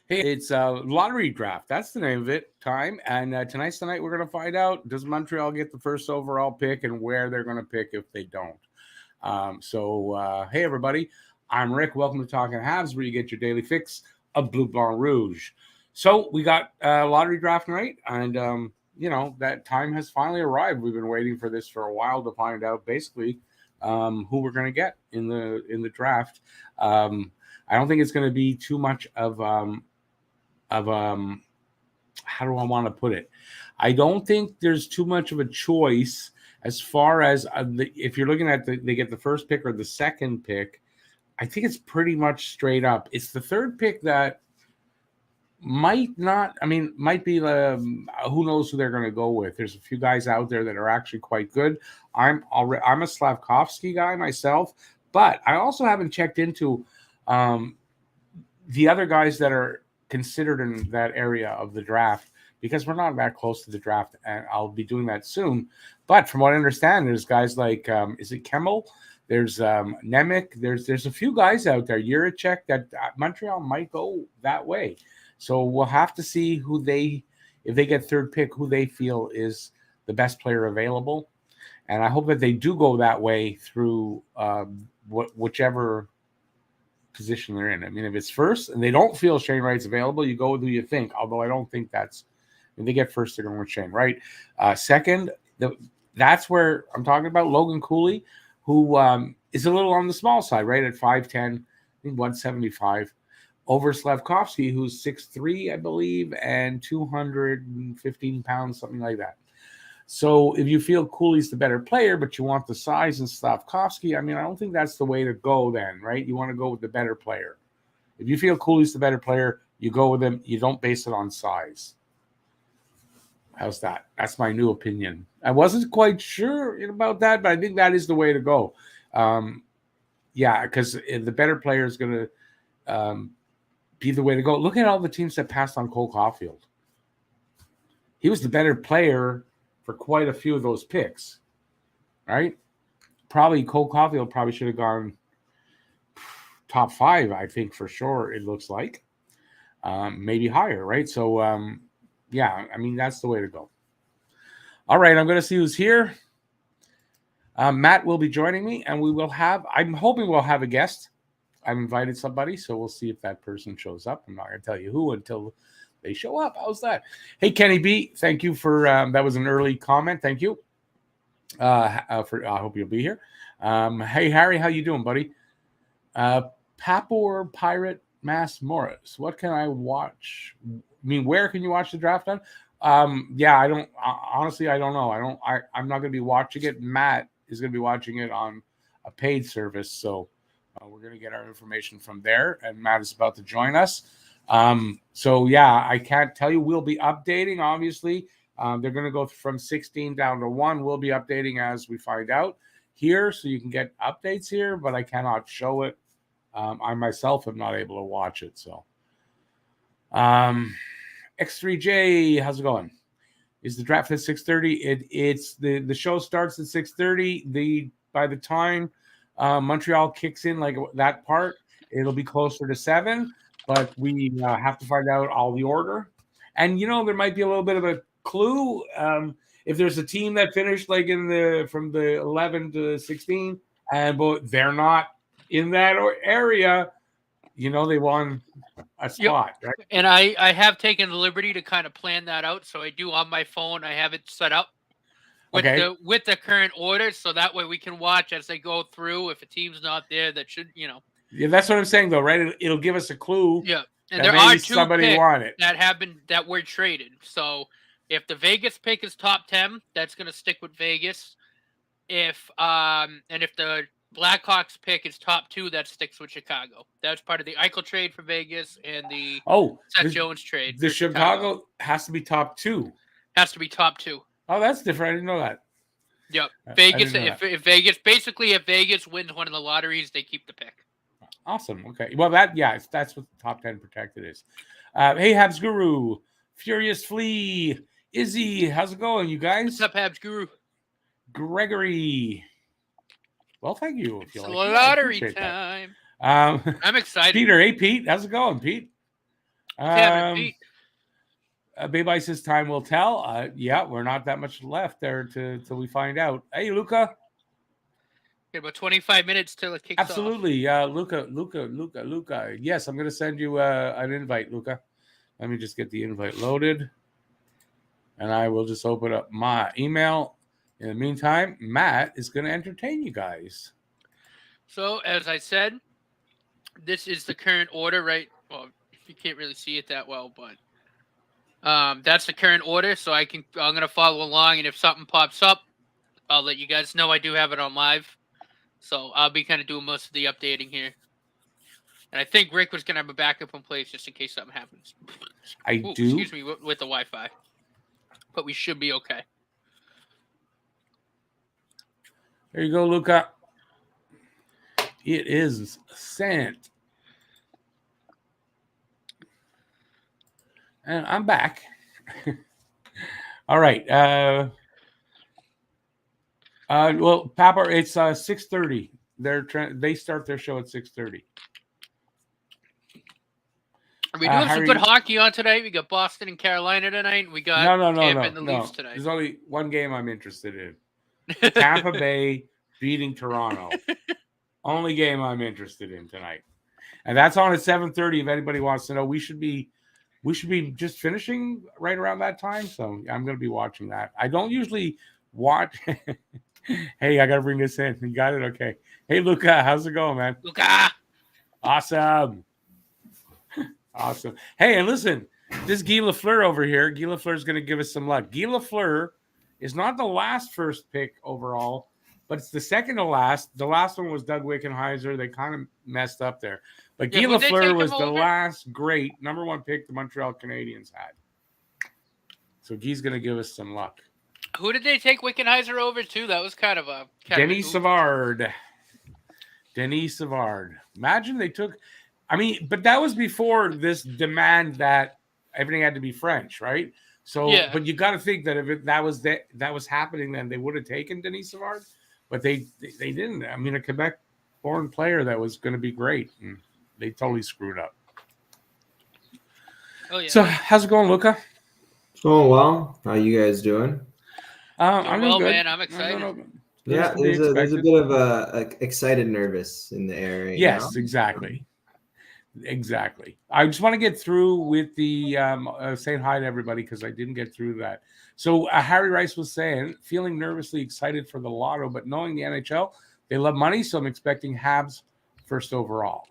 Hey, it's lottery draft. That's the name of it. Time and tonight's the night we're going to find out does Montreal get the first overall pick and where they're going to pick if they don't. Hey everybody, I'm Rick. Welcome to Talking Habs, where you get your daily fix of Blue Blanc Rouge. So we got lottery draft night, and that time has finally arrived. We've been waiting for this for a while to find out basically who we're going to get in the draft. I don't think it's going to be too much of how do I want to put it? I don't think there's too much of a choice as far as if you're looking at they get the first pick or the second pick. I think it's pretty much straight up. It's the third pick that might be who knows who they're going to go with. There's a few guys out there that are actually quite good. I'm a Slavkovsky guy myself, but I also haven't checked into the other guys that are considered in that area of the draft because we're not that close to the draft, and I'll be doing that soon. But from what I understand, there's guys like is it Kemmel? There's Nemec. There's a few guys out there. Juracek that Montreal might go that way. So we'll have to see if they get third pick, who they feel is the best player available, and I hope that they do go that way through whichever position they're in. I mean, if it's first and they don't feel Shane Wright's available, you go with who you think. Although I don't think if they get first, they're going with Shane Wright. Second, that's where I'm talking about Logan Cooley, who is a little on the small side, right at 5'10", I think 175, over Slavkovsky, who's 6'3", I believe, and 215 pounds, something like that. So if you feel Cooley's the better player, but you want the size in Slavkovsky, I don't think that's the way to go then, right? You want to go with the better player. If you feel Cooley's the better player, you go with him. You don't base it on size. How's that? That's my new opinion. I wasn't quite sure about that, but I think that is the way to go. Because the better player is going to be the way to go. Look at all the teams that passed on Cole Caulfield. He was the better player for quite a few of those picks, right? Probably Cole Caulfield should have gone top 5, I think, for sure, it looks like. Maybe higher, right? So, that's the way to go. All right, I'm going to see who's here. Matt will be joining me, and I'm hoping we'll have a guest. I've invited somebody, so we'll see if that person shows up. I'm not going to tell you who until they show up. How's that? Hey, Kenny B, thank you for that was an early comment. Thank you. I hope you'll be here. Hey, Harry, how you doing, buddy? Papor Pirate Mass Morris. What can I watch? Where can you watch the draft on? I don't honestly. I don't know. I'm not going to be watching it. Matt is going to be watching it on a paid service, so we're going to get our information from there. And Matt is about to join us. I can't tell you. We'll be updating, obviously. They're going to go from 16 down to 1. We'll be updating as we find out here, so you can get updates here, but I cannot show it. I myself am not able to watch it. So, X3J, how's it going? Is the draft at 6:30? It's the show starts at 6:30. By the time Montreal kicks in like that part, it'll be closer to 7. But we have to find out all the order. And, there might be a little bit of a clue. If there's a team that finished like from the 11 to 16, but they're not in that area, they won a spot. Yep. Right? And I have taken the liberty to kind of plan that out. So I do on my phone. I have it set up with the current order. So that way we can watch as they go through. If a team's not there, that should, Yeah, that's what I'm saying, though, right? It'll give us a clue. Yeah, and there are 2 picks that were traded. So if the Vegas pick is top 10, that's going to stick with Vegas. If the Blackhawks pick is top 2, that sticks with Chicago. That's part of the Eichel trade for Vegas and the Seth Jones trade. The Chicago has to be top 2. Has to be top 2. Oh, that's different. I didn't know that. Yep. Vegas. If Vegas wins one of the lotteries, they keep the pick. Awesome. Okay. Well, that's what the top 10 protected is. Hey, Habs Guru, Furious Flea, Izzy, how's it going, you guys? What's up, Habs Guru? Gregory. Well, thank you. It's lottery time. I'm excited. Peter, hey, Pete, how's it going, Pete? Baby says time will tell. Yeah, we're not that much left there till we find out. Hey, Luca. About 25 minutes till it kicks Absolutely. off. Luca. Yes, I'm going to send you an invite, Luca. Let me just get the invite loaded. And I will just open up my email. In the meantime, Matt is going to entertain you guys. So, as I said, this is the current order, right? Well, you can't really see it that well, but that's the current order. So I'm going to follow along, and if something pops up, I'll let you guys know. I do have it on live. So I'll be kind of doing most of the updating here. And I think Rick was going to have a backup in place just in case something happens. Excuse me, with the Wi-Fi. But we should be okay. There you go, Luca. It is sent. And I'm back. All right. Well, Papa, it's 6:30. They start their show at 6:30. Are we doing some good hockey on tonight? We got Boston and Carolina tonight. We got Tampa and the Leafs tonight. There's only one game I'm interested in. Tampa Bay beating Toronto. Only game I'm interested in tonight. And that's on at 7:30 if anybody wants to know. We should be just finishing right around that time. So I'm going to be watching that. I don't usually watch. Hey, I got to bring this in. You got it? Okay. Hey, Luca, how's it going, man? Luca! Awesome. Awesome. Hey, and listen, this Guy Lafleur over here, Guy Lafleur is going to give us some luck. Guy Lafleur is not the last first pick overall, but it's the second to last. The last one was Doug Wickenheiser. They kind of messed up there. But Guy Lafleur was the last great number one pick the Montreal Canadiens had. So Guy's going to give us some luck. Who did they take Wickenheiser over to? That was kind of a... Denis Savard. Denis Savard. Imagine they took... I mean, but that was before this demand that everything had to be French, right? So, yeah. But you got to think that if that was happening, then they would have taken Denis Savard, but they didn't. I mean, a Quebec-born player that was going to be great, and they totally screwed up. Oh yeah. So, how's it going, Luca? It's going well. How you guys doing? I'm doing good, man. I'm excited. Yeah, there's a bit of a excited, nervous in the air right now. Yes, exactly. I just want to get through with the saying hi to everybody because I didn't get through that. So Harry Rice was saying, feeling nervously excited for the lotto, but knowing the NHL, they love money, so I'm expecting Habs first overall.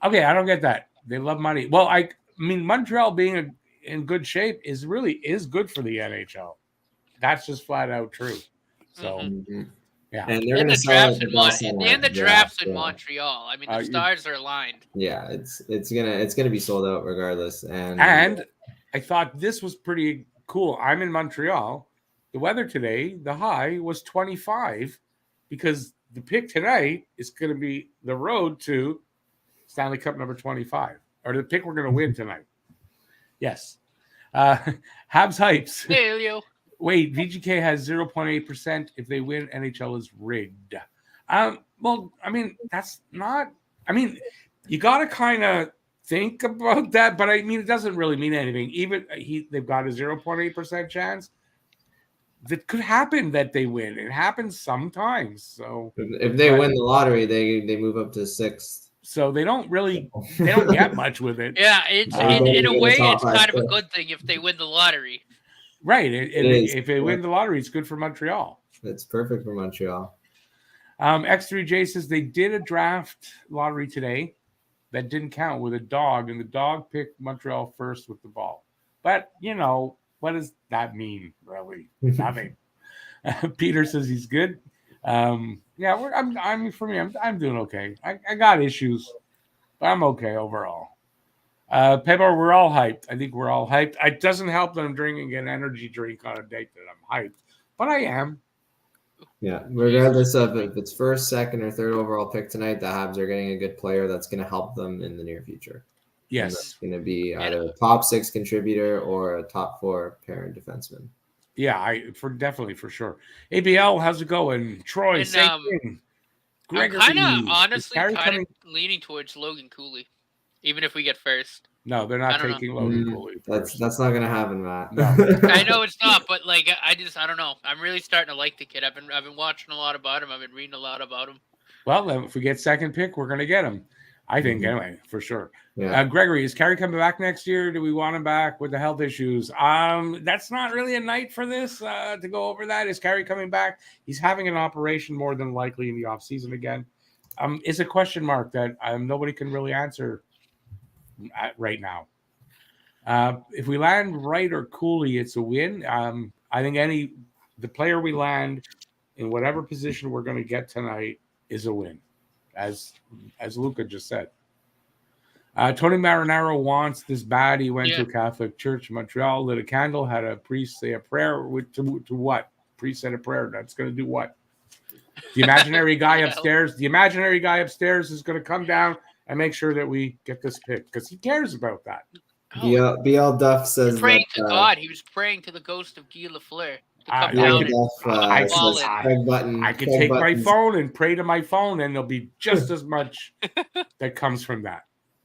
Okay, I don't get that. They love money. Well, I mean, Montreal being in good shape is good for the NHL. That's just flat out true. So, yeah. And they're going to sell it the drafts in Montreal. I mean, the stars are aligned. Yeah, it's gonna be sold out regardless. And I thought this was pretty cool. I'm in Montreal. The weather today, the high was 25 because the pick tonight is going to be the road to Stanley Cup number 25, or the pick we're going to win tonight. Yes. Habs hypes. Hey, Leo. Wait, VGK has 0.8%. If they win, NHL is rigged. Well, I mean, that's not. I mean, you got to kind of think about that, but I mean, it doesn't really mean anything. Even they've got a 0.8% chance. That could happen that they win. It happens sometimes. So if they win the lottery, they move up to 6th. So they don't get much with it. Yeah, it's in a way, it's kind of a good thing if they win the lottery. Right. If they win the lottery, it's good for Montreal. It's perfect for Montreal. X3J says they did a draft lottery today that didn't count with a dog, and the dog picked Montreal first with the ball. But, what does that mean, really? Nothing. Peter says he's good. I'm doing okay. I got issues, but I'm okay overall. Pebbar, we're all hyped. I think we're all hyped. It doesn't help that I'm drinking an energy drink on a date that I'm hyped, but I am. Yeah, regardless of if it's first, second, or third overall pick tonight, the Habs are getting a good player that's going to help them in the near future. Yes. It's going to be either a top 6 contributor or a top 4 parent defenseman. Yeah, definitely for sure. ABL, how's it going? Troy, same thing. Gregory, I'm honestly leaning towards Logan Cooley, even if we get first. No, they're not taking Logan Cooley. That's not going to happen, Matt. No. I know it's not, but like I don't know. I'm really starting to like the kid. I've been watching a lot about him. I've been reading a lot about him. Well, then if we get second pick, we're going to get him. I think anyway, for sure. Yeah. Gregory, is Carey coming back next year? Do we want him back with the health issues? That's not really a night for this to go over that. Is Carey coming back? He's having an operation more than likely in the offseason again. It's a question mark that nobody can really answer right now. If we land Wright or Cooley, it's a win. I think the player we land in whatever position we're going to get tonight is a win, as Luca just said. Tony Marinaro wants this bad. He went to a Catholic church in Montreal, lit a candle, had a priest say a prayer to what? Priest said a prayer. That's going to do what? The imaginary guy upstairs. The imaginary guy upstairs is going to come down and make sure that we get this pick because he cares about that. BL Duff says praying to God. He was praying to the ghost of Guy Lafleur. I could take my phone and pray to my phone, and there'll be just as much that comes from that.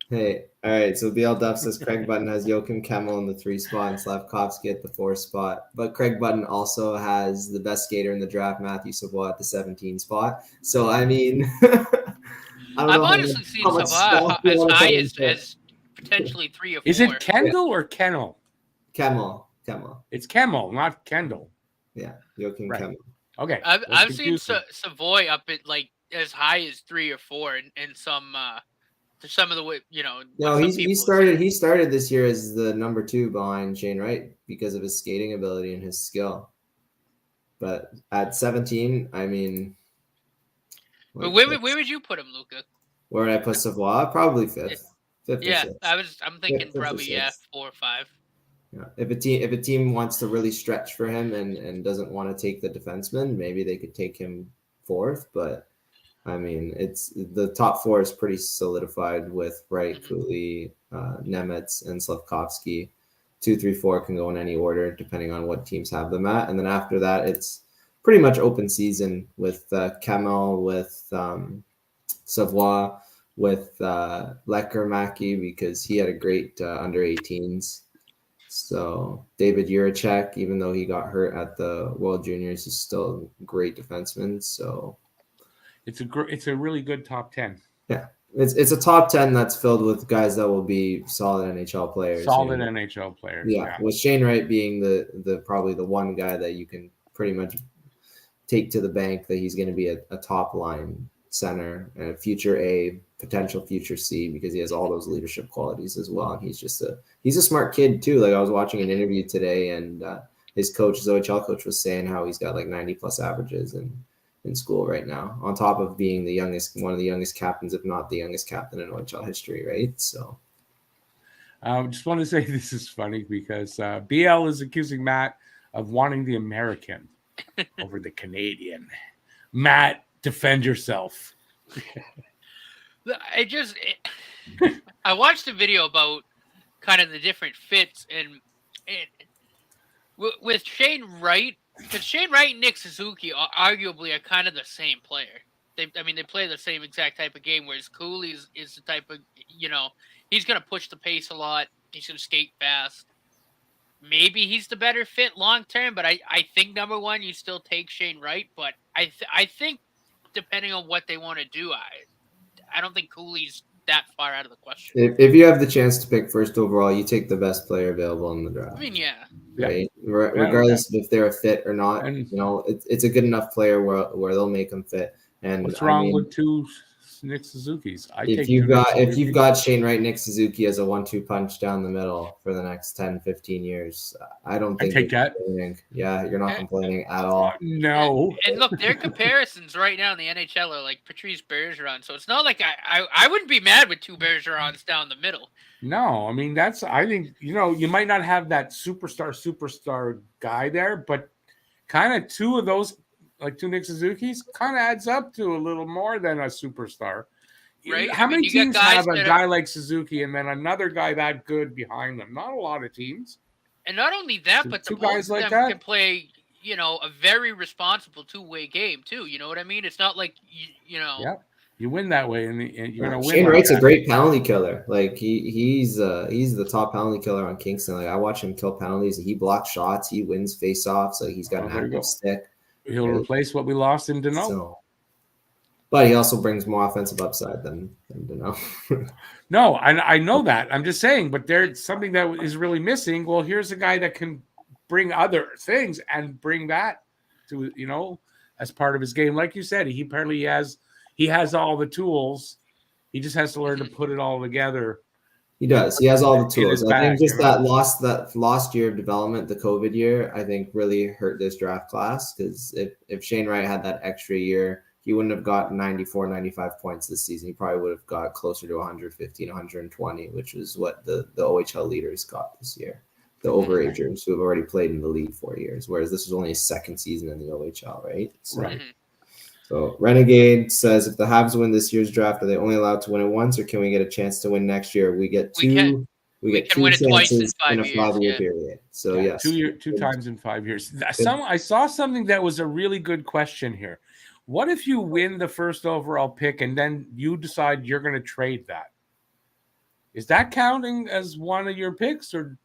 Hey, all right. So BL Duff says Craig Button has Joachim Kemmel in the 3 spot and Slavkovsky at the 4 spot. But Craig Button also has the best skater in the draft, Matthew Savoie, at the 17 spot. So, I mean, I've honestly seen Savoie as high as potentially 3 or 4. Is it Kendall or Kennel? Kemmel. It's Kemmel, not Kendall. Yeah, Joachim Kemmel. Okay. I've seen Savoie up at like as high as 3 or 4 and some of the way, No, he started this year as the number 2 behind Shane Wright because of his skating ability and his skill. But at 17, I mean, where would you put him, Luca? Where would I put Savoie? Probably 5th. 5th yeah, or 6th. I'm thinking probably 4 or 5. Yeah. If a team wants to really stretch for him and doesn't want to take the defenseman, maybe they could take him 4th. But I mean, it's the top 4 is pretty solidified with Wright, Cooley, Nemetz, and Slavkovsky. 2, 3, 4 can go in any order depending on what teams have them at, and then after that, it's pretty much open season with Kemmel, with Savoie, with Lecker-Mackey because he had a great under 18s. So David Juracek, even though he got hurt at the World Juniors, is still a great defenseman. So it's a really good top 10. Yeah, it's a top 10 that's filled with guys that will be solid NHL players. NHL players. Yeah, with Shane Wright being the probably the one guy that you can pretty much take to the bank that he's going to be a top line center and a future A, potential future C, because he has all those leadership qualities as well. And he's a smart kid too. Like I was watching an interview today, and his coach, his OHL coach, was saying how he's got like 90+ averages in school right now, on top of being one of the youngest captains, if not the youngest captain in OHL history, right? So I just want to say this is funny because BL is accusing Matt of wanting the American over the Canadian. Matt, defend yourself. I watched a video about kind of the different fits and with Shane Wright, because Shane Wright and Nick Suzuki arguably are kind of the same player. They play the same exact type of game, whereas Cooley is the type of, he's going to push the pace a lot. He's going to skate fast. Maybe he's the better fit long term, but I think number 1, you still take Shane Wright. But I think depending on what they want to do, I don't think Cooley's that far out of the question. If you have the chance to pick first overall, you take the best player available in the draft. I mean, yeah. Right? Regardless of if they're a fit or not, it's a good enough player where they'll make them fit. And what's wrong with 2 Nick Suzuki's? If you've got Shane Wright, Nick Suzuki as a 1-2 punch down the middle for the next 10-15 years, I don't think I take that. Yeah, you're not complaining at all. No. And look, their comparisons right now in the NHL are like Patrice Bergeron, so it's not like I wouldn't be mad with 2 Bergerons down the middle. No, I mean I think you might not have that superstar guy there, but kind of 2 of those, like 2 Nick Suzuki's, kind of adds up to a little more than a superstar. Right? How many teams have a guy like Suzuki and then another guy that good behind them? Not a lot of teams. And not only that, but the both of them can play, a very responsible 2-way game too. You know what I mean? It's not like, Yeah. You win that way, and you're gonna win. Shane Wright's a great penalty killer. Like he's the top penalty killer on Kingston. Like I watch him kill penalties. He blocks shots. He wins faceoffs. Like he's got an active stick. He'll replace what we lost in Deneau. So, but he also brings more offensive upside than Deneau. No, I know that. I'm just saying, but there's something that is really missing. Well, here's a guy that can bring other things and bring that to, as part of his game. Like you said, he apparently has all the tools. He just has to learn to put it all together. He does. He has all the tools. I think just that lost year of development, the COVID year, I think really hurt this draft class, because if Shane Wright had that extra year, he wouldn't have got 94, 95 points this season. He probably would have got closer to 115, 120, which is what the OHL leaders got this year. The overagers who have already played in the league 4 years, whereas this was only his second season in the OHL, right? So, right. So Renegade says, if the Habs win this year's draft, are they only allowed to win it once, or can we get a chance to win next year? We get two. We get two chances in a 5-year period. So yes, two times in 5 years. I saw something that was a really good question here. What if you win the first overall pick and then you decide you're going to trade that? Is that counting as one of your picks, or?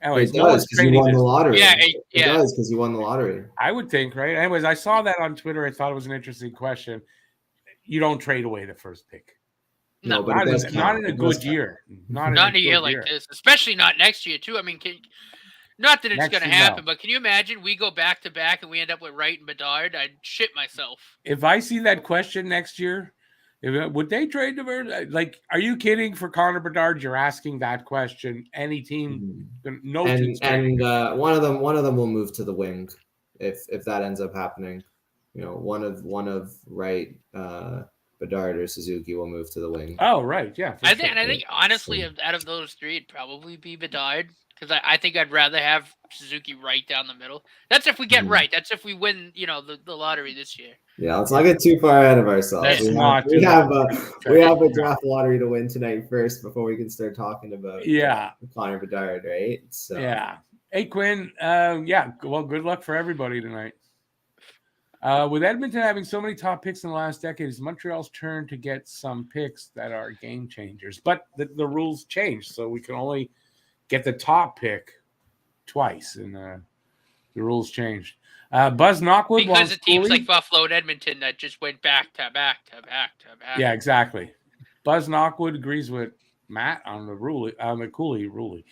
Anyways, it does, because you won the lottery. Yeah, it does, because you won the lottery. I would think, right? Anyways, I saw that on Twitter. I thought it was an interesting question. You don't trade away the first pick. No, but not in a good year. Not in a year like this, especially not next year too. I mean, not that it's going to happen, but can you imagine we go back to back and we end up with Wright and Bedard? I'd shit myself. If I see that question next year, would they trade the? Like, are you kidding? For Connor Bedard, you're asking that question. Any team, no team. And one of them will move to the wing if that ends up happening. One of Wright, Bedard, or Suzuki will move to the wing. Oh, right, yeah. I think honestly, out of those three, it'd probably be Bedard, because I think I'd rather have Suzuki right down the middle. That's if we get right. That's if we win, the lottery this year. Yeah, let's not get too far ahead of ourselves. We have a draft lottery to win tonight first before we can start talking about Connor Bedard, right? So yeah. Hey Quinn, well, good luck for everybody tonight. With Edmonton having so many top picks in the last decade, it's Montreal's turn to get some picks that are game changers. But the rules changed, so we can only get the top pick twice, and the rules changed. Buzz Knockwood because of teams like Buffalo and Edmonton that just went back to back to back to back. Yeah, exactly. Buzz Knockwood agrees with Matt on the Cooley ruling.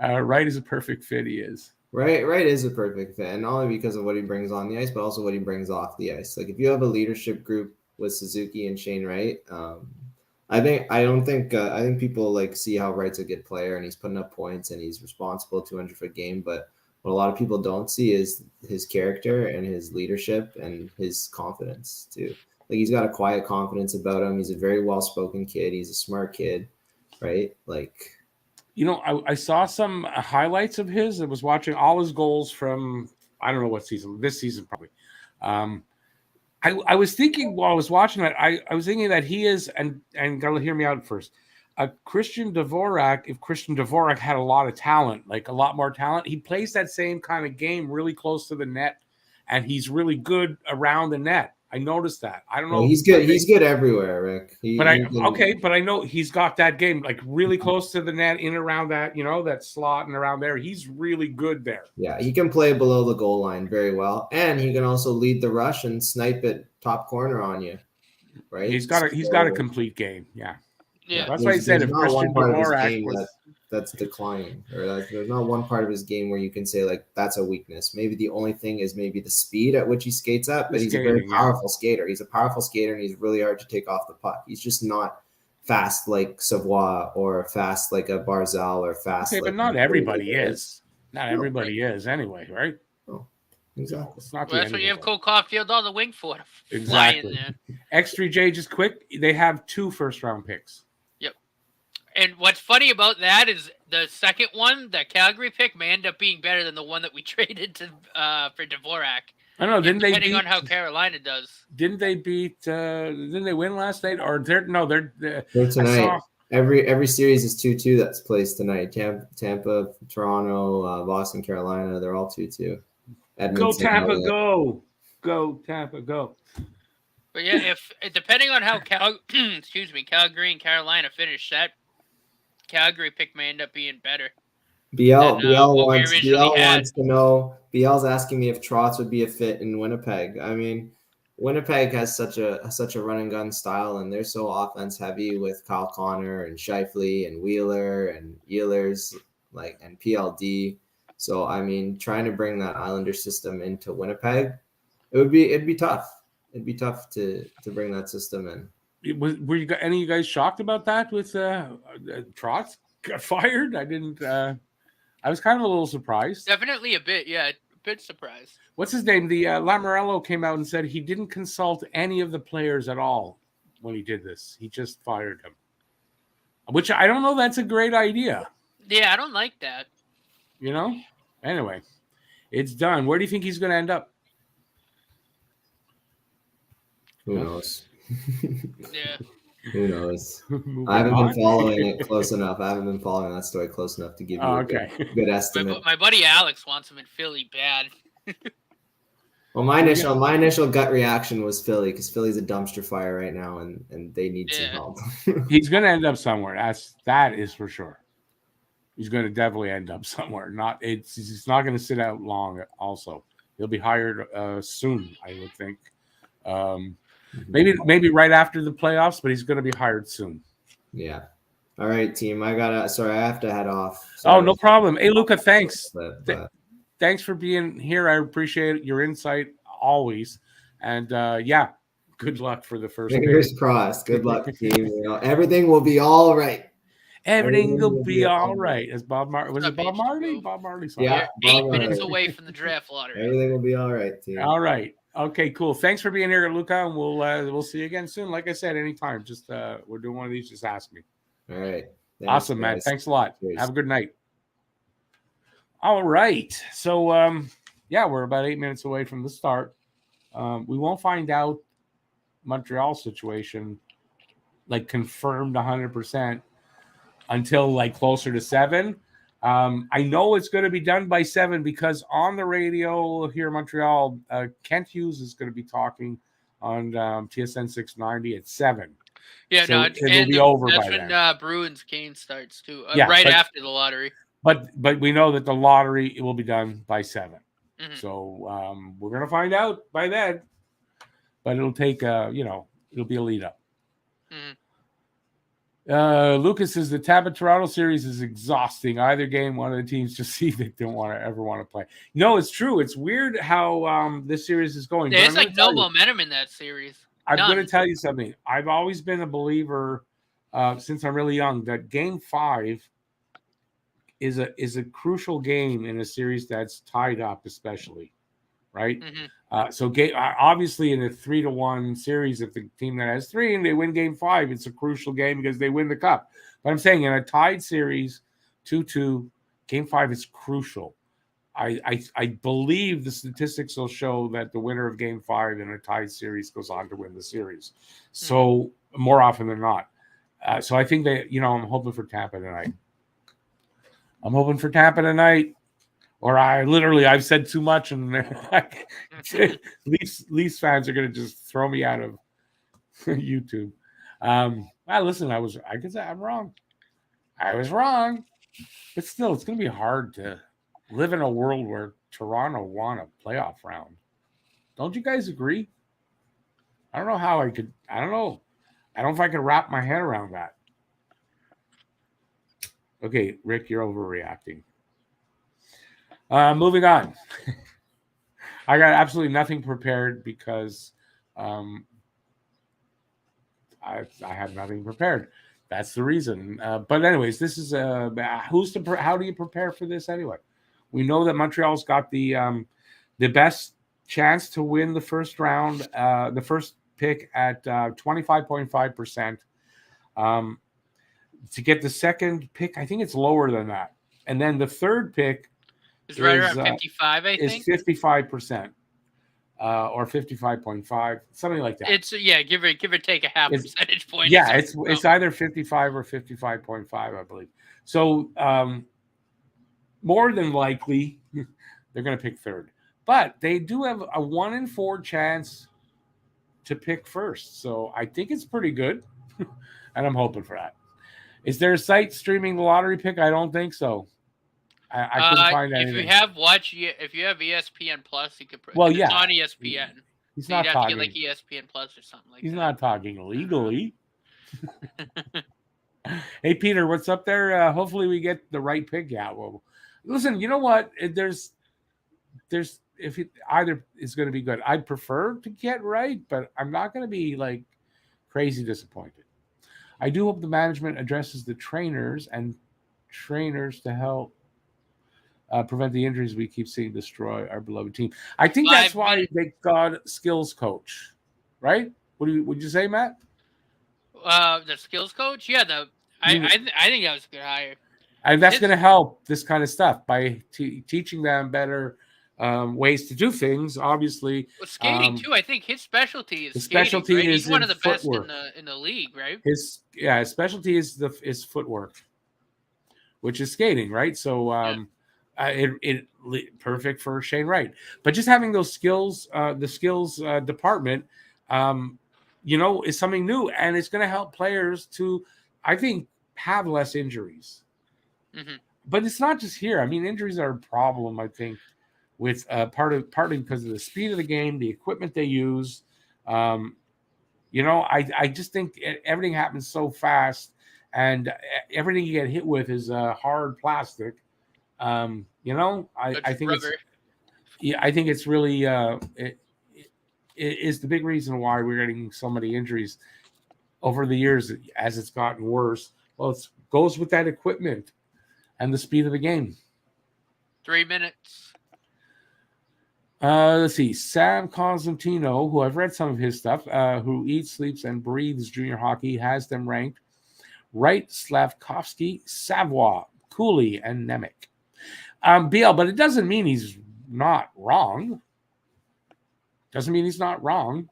Wright is a perfect fit. He is. Wright is a perfect fit, and not only because of what he brings on the ice, but also what he brings off the ice. Like if you have a leadership group with Suzuki and Shane Wright, I think people see how Wright's a good player and he's putting up points and he's responsible 200 foot game, but what a lot of people don't see is his character and his leadership and his confidence too. Like he's got a quiet confidence about him. He's a very well-spoken kid. He's a smart kid, right? Like, I saw some highlights of his. I was watching all his goals from, I don't know what season, this season probably. I was thinking while I was watching that, I was thinking that he is, and gotta hear me out first, Christian Dvorak, if Christian Dvorak had a lot of talent, like a lot more talent, he plays that same kind of game really close to the net, and he's really good around the net. I noticed that. I don't know. He's good. He's good everywhere, Rick. But I know he's got that game like really close to the net, in around that, that slot and around there. He's really good there. Yeah, he can play below the goal line very well, and he can also lead the rush and snipe it top corner on you. Right? He's got a complete game. Yeah. Yeah, that's why I said if Christian Dvorak that's declining, or there's not one part of his game where you can say like that's a weakness. Maybe the only thing is maybe the speed at which he skates at, but he's a very powerful skater. He's a powerful skater, and he's really hard to take off the puck. He's just not fast like Savoie or fast like a Barzal or fast. Okay, but not everybody is. Not everybody is anyway, right? Oh, exactly. It's not that's what you have Cole Caulfield on the wing for. Exactly. X3J, just quick. They have 2 first-round picks. And what's funny about that is the second one, the Calgary pick, may end up being better than the one that we traded to for Dvorak. I don't know. Depending on how Carolina does. Didn't they beat? Didn't they win last night? Or they're tonight. Every series is 2-2 that's placed tonight. Tampa, Toronto, Boston, Carolina. They're all 2-2. Go Tampa, go! Go Tampa, go! But yeah, if depending on how Calgary and Carolina finish, that Calgary pick may end up being better BL than what we wants originally had. to know. BL's asking me if Trotz would be a fit in Winnipeg. I mean, Winnipeg has such a run and gun style, and they're so offense heavy with Kyle Connor and Scheifele and Wheeler and Ehlers, and PLD. So I mean, trying to bring that Islander system into Winnipeg, it'd be tough. It'd be tough to bring that system in. Were you any of you guys shocked about that with Trotz got fired? I didn't. I was kind of a little surprised. Definitely a bit, yeah, a bit surprised. What's his name? The Lamoriello came out and said he didn't consult any of the players at all when he did this. He just fired them, which I don't know. That's a great idea. Yeah, I don't like that. You know. Anyway, it's done. Where do you think he's going to end up? Who knows? Yeah. Who knows? I haven't been following it close enough. I haven't been following that story close enough to give you a good estimate. My buddy Alex wants him in Philly bad. Well, my initial gut reaction was Philly, because Philly's a dumpster fire right now, and they need some help. He's going to end up somewhere. That is for sure. He's going to definitely end up somewhere. He's not going to sit out long. Also, he'll be hired soon, I would think. Maybe right after the playoffs, but he's going to be hired soon. Yeah. All right, team. I have to head off. Sorry. Oh, no problem. Hey, Luca, thanks. Thanks for being here. I appreciate your insight always. And good luck for the first. Fingers crossed. Good luck, team. Everything will be all right. Everything will be all right. As Bob Marley was it Bob Marley? Bob Marley song. Yeah. 8 minutes away from the draft lottery. Everything will be all right, team. All right. Okay, cool. Thanks for being here, Luca, and we'll see you again soon. Like I said, anytime. Just we're doing one of these. Just ask me. All right. Thanks, awesome, guys. Man. Thanks a lot. Cheers. Have a good night. All right. So we're about 8 minutes away from the start. We won't find out Montreal situation confirmed 100% until closer to 7. I know it's going to be done by 7 because on the radio here in Montreal, Kent Hughes is going to be talking on TSN 690 at 7. Yeah, so it'll be over by then. That's when Bruins game starts too, after the lottery. But we know that the lottery will be done by 7. Mm-hmm. So we're going to find out by then. But it'll take it'll be a lead up. Mm-hmm. Lucas says the Tampa Toronto series is exhausting. Either game, one of the teams just see they don't ever want to play. No, it's true. It's weird how this series is going. There's no momentum in that series. I'm going to tell you something. I've always been a believer since I'm really young that Game 5 is a crucial game in a series that's tied up, especially, right? Mm-hmm. So obviously in a 3-1 series, if the team that has 3 and they win Game 5, it's a crucial game because they win the cup. But I'm saying in a tied series, 2-2, Game 5 is crucial. I believe the statistics will show that the winner of Game 5 in a tied series goes on to win the series. So more often than not. So I think that I'm hoping for Tampa tonight. Or I've said too much, and Leafs fans are going to just throw me out of YouTube. Listen, I guess I'm wrong. I was wrong, but still, it's going to be hard to live in a world where Toronto won a playoff round. Don't you guys agree? I don't know how I could. I don't know. I don't know if I could wrap my head around that. Okay, Rick, you're overreacting. Moving on. I got absolutely nothing prepared because I had nothing prepared. That's the reason. But anyways, this is how do you prepare for this anyway? We know that Montreal's got the best chance to win the first round, the first pick at 25.5%. To get the second pick, I think it's lower than that. And then the third pick is right around 55, I think. Is 55%. Or 55.5, something like that. It's give or take a half percentage point. Yeah, it's either 55 or 55.5, I believe. So more than likely they're going to pick third, but they do have a 1 in 4 chance to pick first. So I think it's pretty good, and I'm hoping for that. Is there a site streaming the lottery pick? I don't think so. I couldn't find anything. If you have ESPN Plus, you could. Well, it's on ESPN. He's so not you'd have talking. to get like ESPN Plus or something like he's that. He's not talking legally. Hey, Peter, what's up there? Hopefully we get the right pick. Yeah, well, listen, you know what? There's if it either is going to be good. I'd prefer to get right, but I'm not going to be like crazy disappointed. I do hope the management addresses the trainers to help prevent the injuries we keep seeing destroy our beloved team. I think that's why they got skills coach, right? Would you say, Matt? The skills coach? Yeah, I think that was a good hire. And that's going to help this kind of stuff by teaching them better ways to do things. Obviously, skating too. I think his specialty is specialty right? is He's one of the footwork. best in the league, right? His specialty is footwork, which is skating, right? So it perfect for Shane Wright. But just having those skills, the skills department, is something new, and it's going to help players to, I think, have less injuries. Mm-hmm. But it's not just here. I mean, injuries are a problem, I think, with partly because of the speed of the game, the equipment they use. I just think everything happens so fast, and everything you get hit with is hard plastic. I think it's really it is the big reason why we're getting so many injuries over the years as it's gotten worse. Well, it goes with that equipment and the speed of the game. 3 minutes. Let's see. Sam Constantino, who I've read some of his stuff, who eats, sleeps, and breathes junior hockey, has them ranked Wright, Slavkovsky, Savoie, Cooley, and Nemec. BL, but it doesn't mean he's not wrong. Doesn't mean he's not wrong.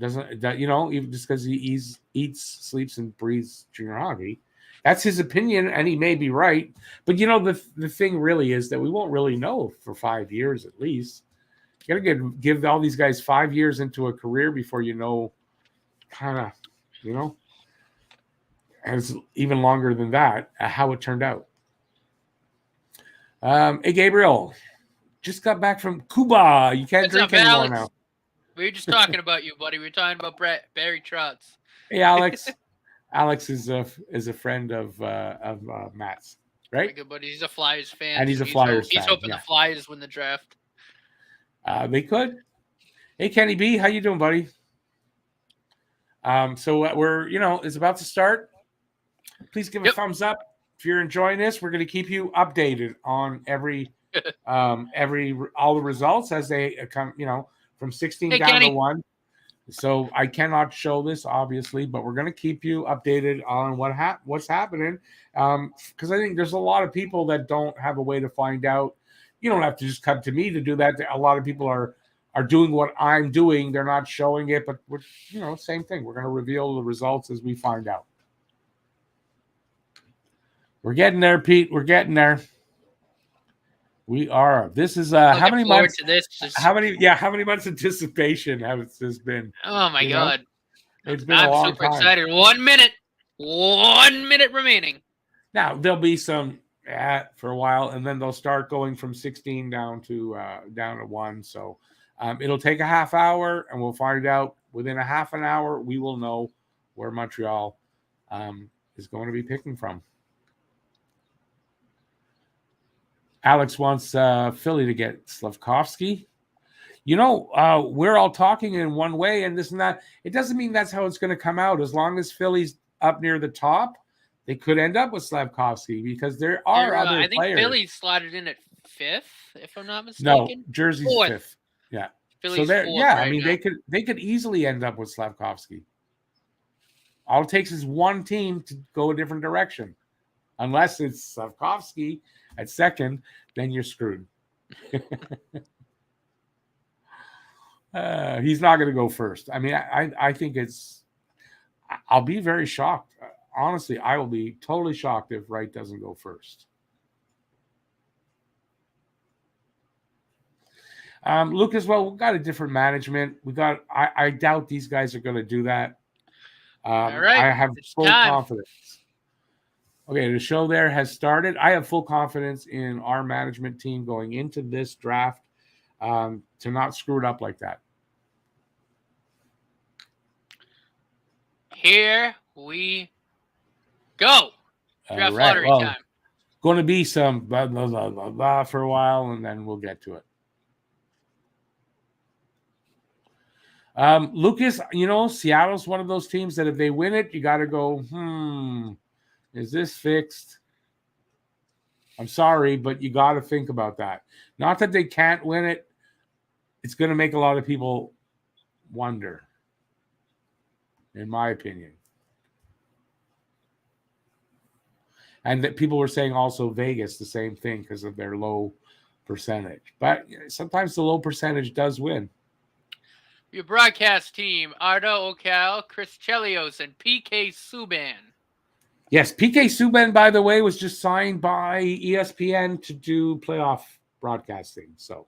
Even just because he eats, sleeps, and breathes junior hockey. That's his opinion, and he may be right. But, the thing really is that we won't really know for 5 years at least. You got to give all these guys 5 years into a career before you know, kind of, and it's even longer than that, how it turned out. Hey, Gabriel, just got back from Cuba. You can't drink anymore now. We were just talking about you, buddy. We were talking about Barry Trotz. Hey, Alex. Alex is a friend of Matt's, right? Good buddy. He's a Flyers fan. And he's a Flyers fan. He's hoping the Flyers win the draft. They could. Hey, Kenny B, how you doing, buddy? So we're, it's about to start. Please give a thumbs up if you're enjoying this. We're going to keep you updated on all the results as they come, from 16 down to 1. So I cannot show this, obviously, but we're going to keep you updated on what's happening, because I think there's a lot of people that don't have a way to find out. You don't have to just come to me to do that. A lot of people are doing what I'm doing. They're not showing it, but we're, same thing. We're going to reveal the results as we find out. We're getting there, Pete. We're getting there. We are. This is how many months? How many months of anticipation has this been? Oh my God! It's been a long time. I'm super excited. 1 minute. 1 minute remaining. Now there'll be some for a while, and then they'll start going from 16 down to 1. So it'll take a half hour, and we'll find out within a half an hour. We will know where Montreal is going to be picking from. Alex wants Philly to get Slavkovsky. We're all talking in one way and this and that. It doesn't mean that's how it's going to come out. As long as Philly's up near the top, they could end up with Slavkovsky because there are other players. I think Philly slotted in at 5th, if I'm not mistaken. No, Jersey's 5th. Yeah. Philly's so 4th right I mean, now. they could easily end up with Slavkovsky. All it takes is one team to go a different direction. Unless it's Slavkovsky at second, then you're screwed. He's not going to go first. I mean, I think I'll be very shocked. Honestly, I will be totally shocked if Wright doesn't go first. Lucas, well, we've got a different management. I doubt these guys are going to do that. All right. I have full confidence. Okay, the show there has started. I have full confidence in our management team going into this draft to not screw it up like that. Here we go. Draft lottery time. Going to be some blah, blah, blah, blah, blah for a while, and then we'll get to it. Lucas, Seattle's one of those teams that if they win it, you got to go, is this fixed? I'm sorry, but you got to think about that. Not that they can't win it. It's going to make a lot of people wonder, in my opinion. And that people were saying also Vegas, the same thing because of their low percentage. But sometimes the low percentage does win. Your broadcast team, Ardo Ocal, Chris Chelios, and PK Subban. Yes, PK Subban, by the way, was just signed by ESPN to do playoff broadcasting. So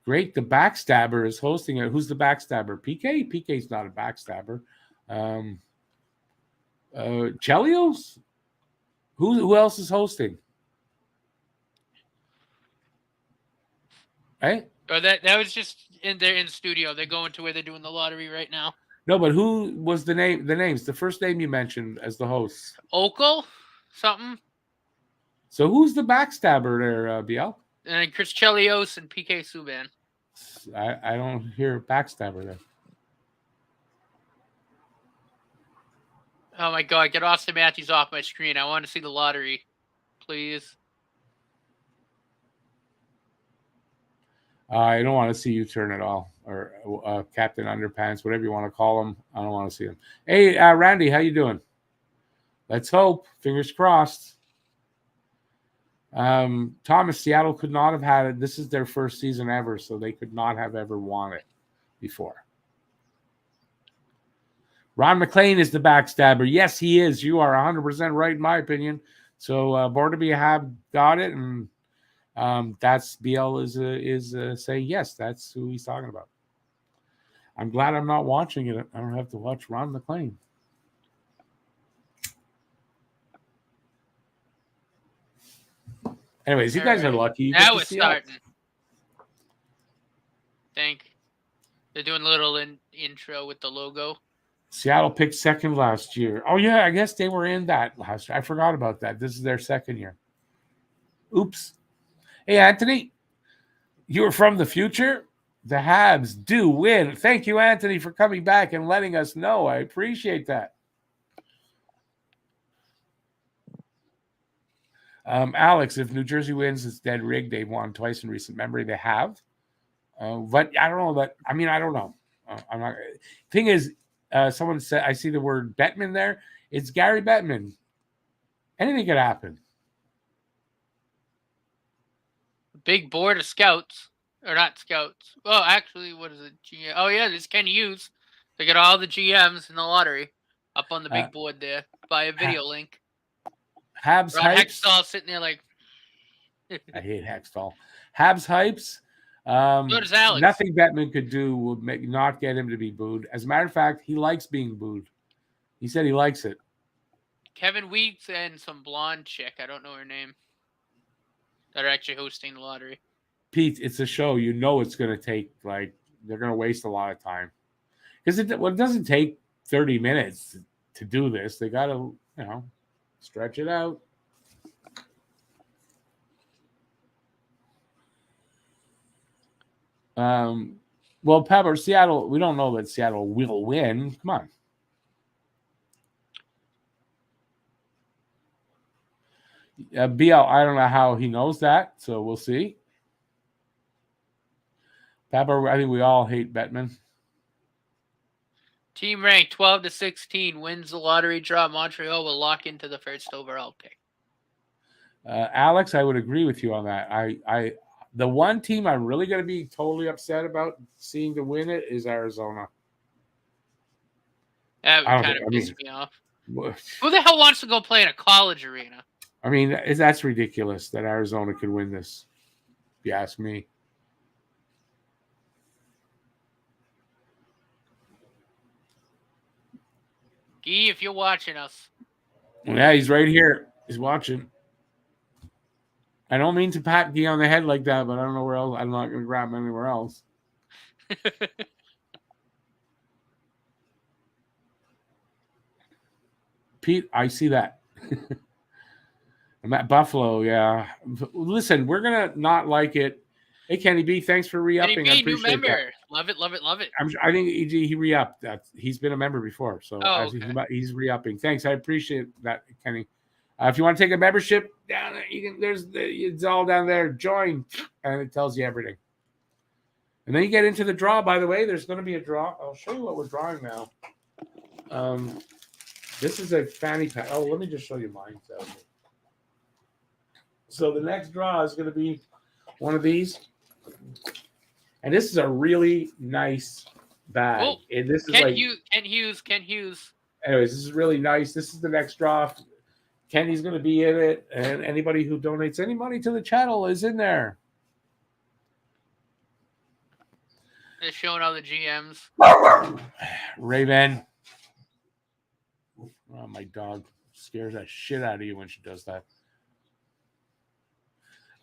great. The Backstabber is hosting it. Who's the Backstabber? PK? PK's not a Backstabber. Chelios? Who else is hosting? Right? Oh, that was just in studio. They're going to where they're doing the lottery right now. No, but who was the name? The names. The first name you mentioned as the host. Okel, something. So who's the Backstabber there, BL? And Chris Chelios and PK Subban. I don't hear Backstabber there. Oh my God! Get Austin Matthews off my screen. I want to see the lottery, please. I don't want to see you turn at all, or Captain Underpants, whatever you want to call him. I don't want to see him. Hey, Randy, how you doing? Let's hope. Fingers crossed. Thomas, Seattle could not have had it. This is their first season ever, so they could not have ever won it before. Ron McLean is the Backstabber. Yes, he is. You are 100% right, in my opinion. So, Borderby have got it, and that's BL is saying yes. That's who he's talking about. I'm glad I'm not watching it. I don't have to watch Ron McLean. Anyways, you guys are lucky. You now it's starting. They're doing a little intro with the logo. Seattle picked second last year. Oh, yeah, I guess they were in that last year. I forgot about that. This is their second year. Oops. Hey, Anthony, you were from the future? The Habs do win. Thank you, Anthony, for coming back and letting us know. I appreciate that. Alex, if New Jersey wins, it's dead rigged. They've won twice in recent memory. They have. But I don't know that. I mean, I don't know. I'm not. Thing is, someone said, I see the word Bettman there. It's Gary Bettman. Anything could happen. Big board of scouts. Or not scouts. Oh, actually, what is it? Oh, yeah, there's Ken Hughes. They got all the GMs in the lottery up on the big board there by a video link. Habs hypes. Hextall sitting there like. I hate Hextall. Habs hypes. So does Alex. Nothing Bettman could do would not get him to be booed. As a matter of fact, he likes being booed. He said he likes it. Kevin Weeks and some blonde chick, I don't know her name, that are actually hosting the lottery. Pete, it's a show. You know it's going to take, they're going to waste a lot of time. Because it doesn't take 30 minutes to do this. They got to, stretch it out. Well, Pepper, Seattle, we don't know that Seattle will win. Come on. BL, I don't know how he knows that, so we'll see. Pepper, I think we all hate Bettman. Team ranked 12 to 16 wins the lottery draw. Montreal will lock into the first overall pick. Alex, I would agree with you on that. The one team I'm really going to be totally upset about seeing to win it is Arizona. That would kind of piss me off. Who the hell wants to go play in a college arena? I mean, that's ridiculous that Arizona could win this, if you ask me. Guy, if you're watching us. Yeah, he's right here. He's watching. I don't mean to pat Guy on the head like that, but I don't know where else. I'm not going to grab him anywhere else. Pete, I see that. I'm at Buffalo, yeah. Listen, we're going to not like it. Hey, Kenny B, thanks for re-upping. Kenny B, I appreciate new member. That. Love it, love it, love it. I think he re-upped. He's been a member before, so okay. He's re-upping. Thanks, I appreciate that, Kenny. If you want to take a membership, down there, you can. It's all down there. Join, and it tells you everything. And then you get into the draw. By the way, there's going to be a draw. I'll show you what we're drawing now. This is a fanny pack. Oh, let me just show you mine. So the next draw is going to be one of these, and this is a really nice bag. Oh, and this is Ken Hughes. Anyways, this is really nice. This is the next draw. Kenny's going to be in it, and anybody who donates any money to the channel is in there. They're showing all the GMs. Raven. Oh, my dog scares that shit out of you when she does that.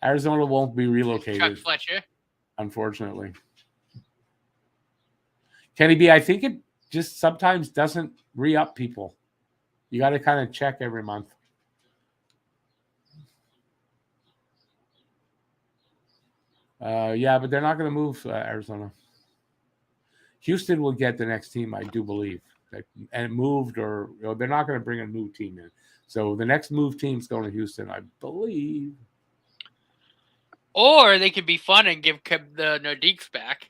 Arizona won't be relocated. Chuck Fletcher. Unfortunately. Kenny B, I think it just sometimes doesn't re-up people. You got to kind of check every month. Yeah, but they're not going to move Arizona. Houston will get the next team, I do believe. And it moved, or they're not going to bring a new team in. So the next move team's going to Houston, I believe. Or they could be fun and give the Nordiques back.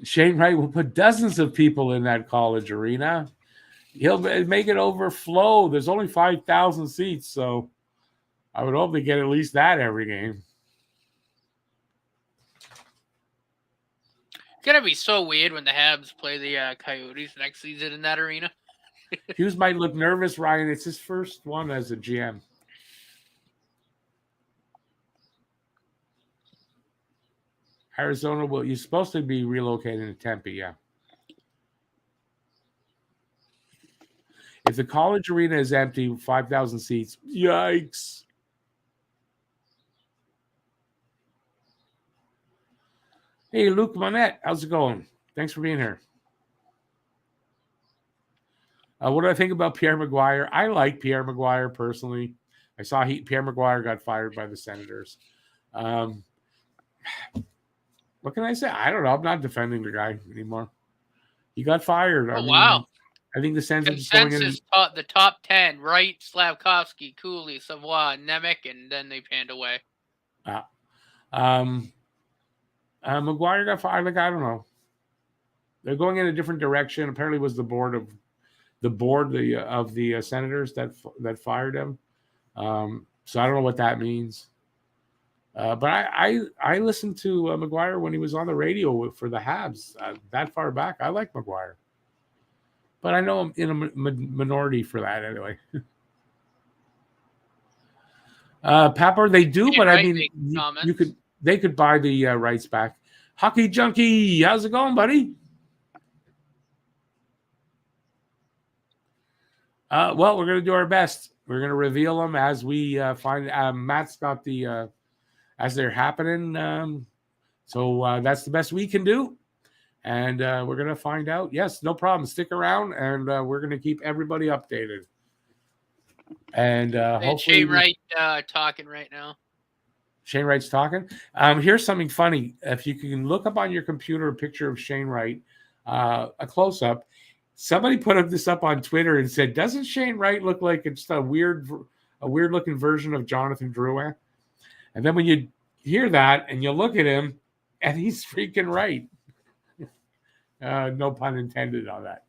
Shane Wright will put dozens of people in that college arena. He'll make it overflow. There's only 5,000 seats, so I would hope they get at least that every game. It's going to be so weird when the Habs play the Coyotes next season in that arena. Hughes might look nervous, Ryan. It's his first one as a GM. Arizona, you're supposed to be relocating to Tempe, yeah. If the college arena is empty, 5,000 seats, yikes. Hey, Luke Monette, how's it going? Thanks for being here. What do I think about Pierre Maguire? I like Pierre Maguire personally. I saw Pierre Maguire got fired by the Senators. What can I say? I don't know. I'm not defending the guy anymore. He got fired. Wow. I think the Senators going in. The top 10, Wright, Slavkovsky, Cooley, Savoie, Nemec, and then they panned away. Maguire got fired. Like, I don't know. They're going in a different direction. Apparently, it was the board of the Senators that fired him. So I don't know what that means. But I listened to Maguire when he was on the radio for the Habs that far back. I like Maguire, but I know I'm in a minority for that anyway. Papper, they do, but I mean, they could buy the rights back. Hockey Junkie, how's it going, buddy? Well, we're going to do our best. We're going to reveal them as we find. Matt's got the as they're happening. So that's the best we can do. And we're going to find out. Yes, no problem. Stick around, and we're going to keep everybody updated. And hopefully, Shane Wright talking right now. Shane Wright's talking. Here's something funny. If you can look up on your computer a picture of Shane Wright, a close-up. Somebody put this up on Twitter and said, "Doesn't Shane Wright look like it's a weird-looking version of Jonathan Drouin?" And then when you hear that and you look at him, and he's freaking right. No pun intended on that.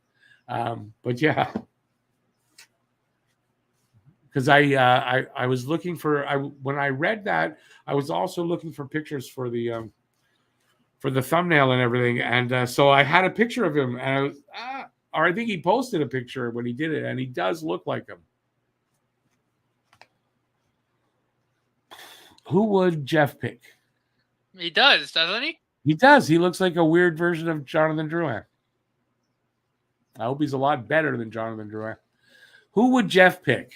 But yeah, because I was looking for when I read that, I was also looking for pictures for the thumbnail and everything, and so I had a picture of him, and I think he posted a picture when he did it, and he does look like him. Who would Jeff pick? He does, doesn't he? He does. He looks like a weird version of Jonathan Drouin. I hope he's a lot better than Jonathan Drouin. Who would Jeff pick?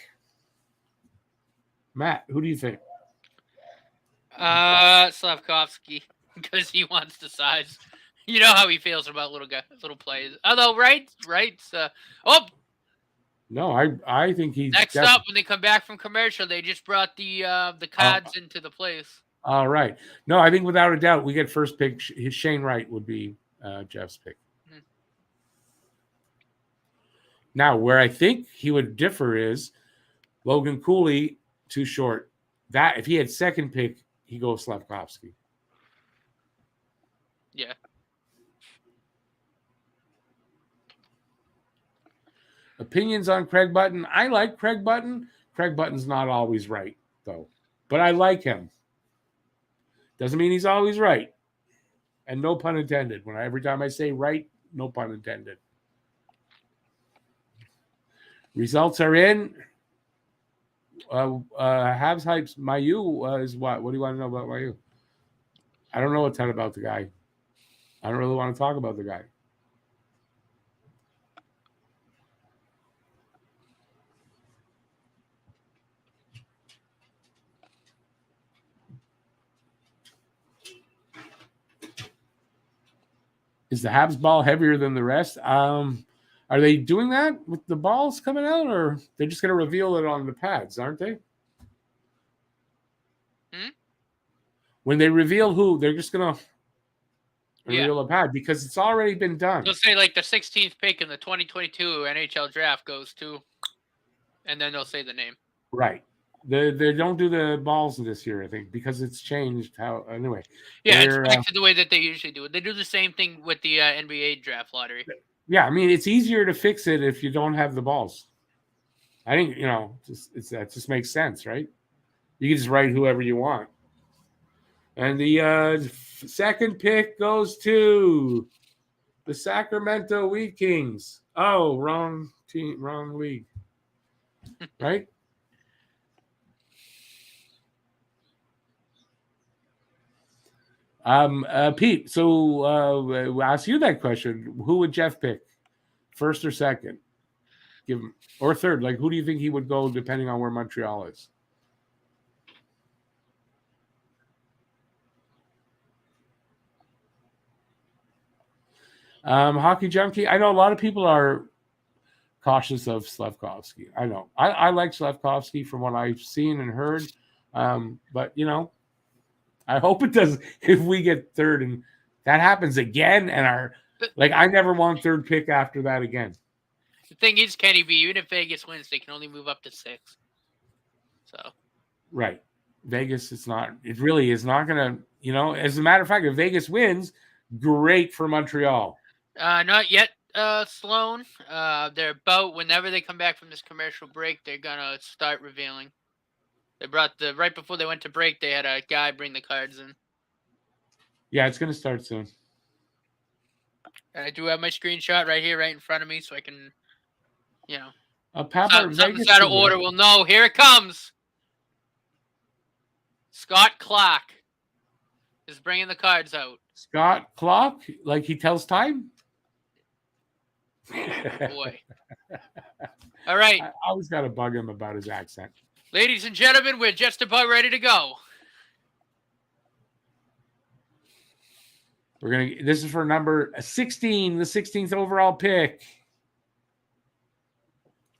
Matt, who do you think? Slavkovsky, because he wants the size. You know how he feels about little players. Although, right? No, I think he's next up when they come back from commercial. They just brought the cards into the place. All right. No, I think without a doubt we get first pick. Shane Wright would be Jeff's pick. Mm-hmm. Now, where I think he would differ is Logan Cooley too short. That if he had second pick, he goes Slavkovsky. Yeah. Opinions on Craig Button. I like Craig Button. Craig Button's not always right, though. But I like him. Doesn't mean he's always right. And no pun intended. Every time I say right, no pun intended. Results are in. Habs Hypes Mayu is what? What do you want to know about Mayu? I don't know a ton about the guy. I don't really want to talk about the guy. Is the Habs ball heavier than the rest? Are they doing that with the balls coming out, or they're just going to reveal it on the pads, aren't they? When they reveal who, they're just going to reveal a pad because it's already been done. They'll say like the 16th pick in the 2022 NHL draft goes to, and then they'll say the name. Right. They don't do the balls this year, I think, because it's changed how. Anyway. Yeah, it's back to the way that they usually do it. They do the same thing with the NBA draft lottery. Yeah, I mean, it's easier to fix it if you don't have the balls. I think, that just makes sense, right? You can just write whoever you want. And the second pick goes to the Sacramento Wheat Kings. Oh, wrong team, wrong league. Right? Pete, so I'll ask you that question. Who would Jeff pick? First or second? Give him, or third. Like, who do you think he would go depending on where Montreal is? Hockey Junkie. I know a lot of people are cautious of Slavkovsky. I know. I like Slavkovsky from what I've seen and heard. But, I hope it does if we get third and that happens again. And I never want third pick after that again. The thing is, Kenny B, even if Vegas wins, they can only move up to 6. So. Right. Vegas, it really is not going to, as a matter of fact, if Vegas wins, great for Montreal. Not yet, Sloan. They're about, whenever they come back from this commercial break, they're going to start revealing. They brought right before they went to break, they had a guy bring the cards in. Yeah, it's going to start soon. And I do have my screenshot right here, right in front of me, so I can, something's out of order. We'll know. Here it comes. Scott Clark is bringing the cards out. Scott Clark? Like he tells time? Boy. All right. I always got to bug him about his accent. Ladies and gentlemen, we're just about ready to go. This is for number 16, the 16th overall pick.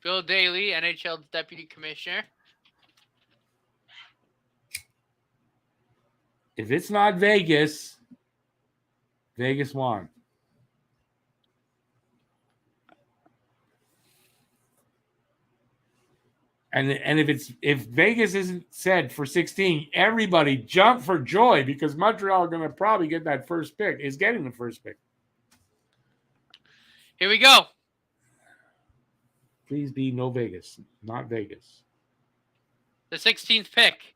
Bill Daly, NHL Deputy Commissioner. If it's not Vegas, Vegas won. And if Vegas isn't said for 16, everybody jump for joy because Montreal are going to probably get that first pick. Is getting the first pick. Here we go. Please be no Vegas, not Vegas. The 16th pick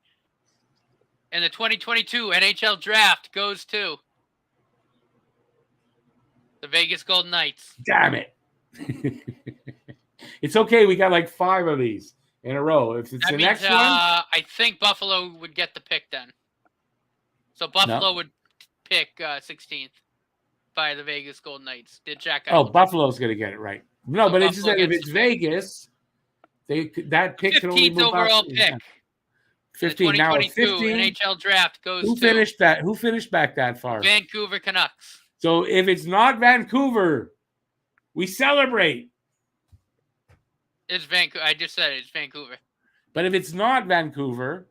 in the 2022 NHL Draft goes to the Vegas Golden Knights. Damn it. It's okay. We got like 5 of these. in a row. If it's that the means, next one, I think Buffalo would get the pick then. So Buffalo would pick 16th by the Vegas Golden Knights. Did Jack? Buffalo's going to get it right. No, so but it's just Buffalo that if gets it's the pick. Vegas, that pick can only 15th move overall up. pick. 15. Now, 2022 NHL draft goes who finished that? Who finished back that far? Vancouver Canucks. So if it's not Vancouver, we celebrate. It's Vancouver. I just said it's Vancouver. But if it's not Vancouver,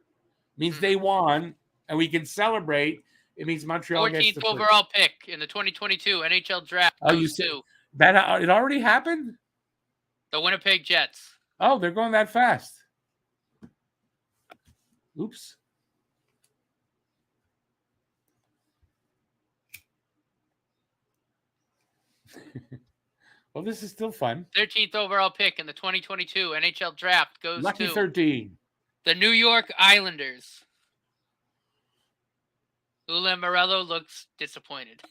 means they won, and we can celebrate. It means Montreal 14th gets the overall pick in the 2022 NHL draft goes to that. It already happened? The Winnipeg Jets. Oh, they're going that fast. Oops. Well, this is still fun. 13th overall pick in the 2022 NHL draft goes Lucky to 13. The New York Islanders. Ula Morello looks disappointed.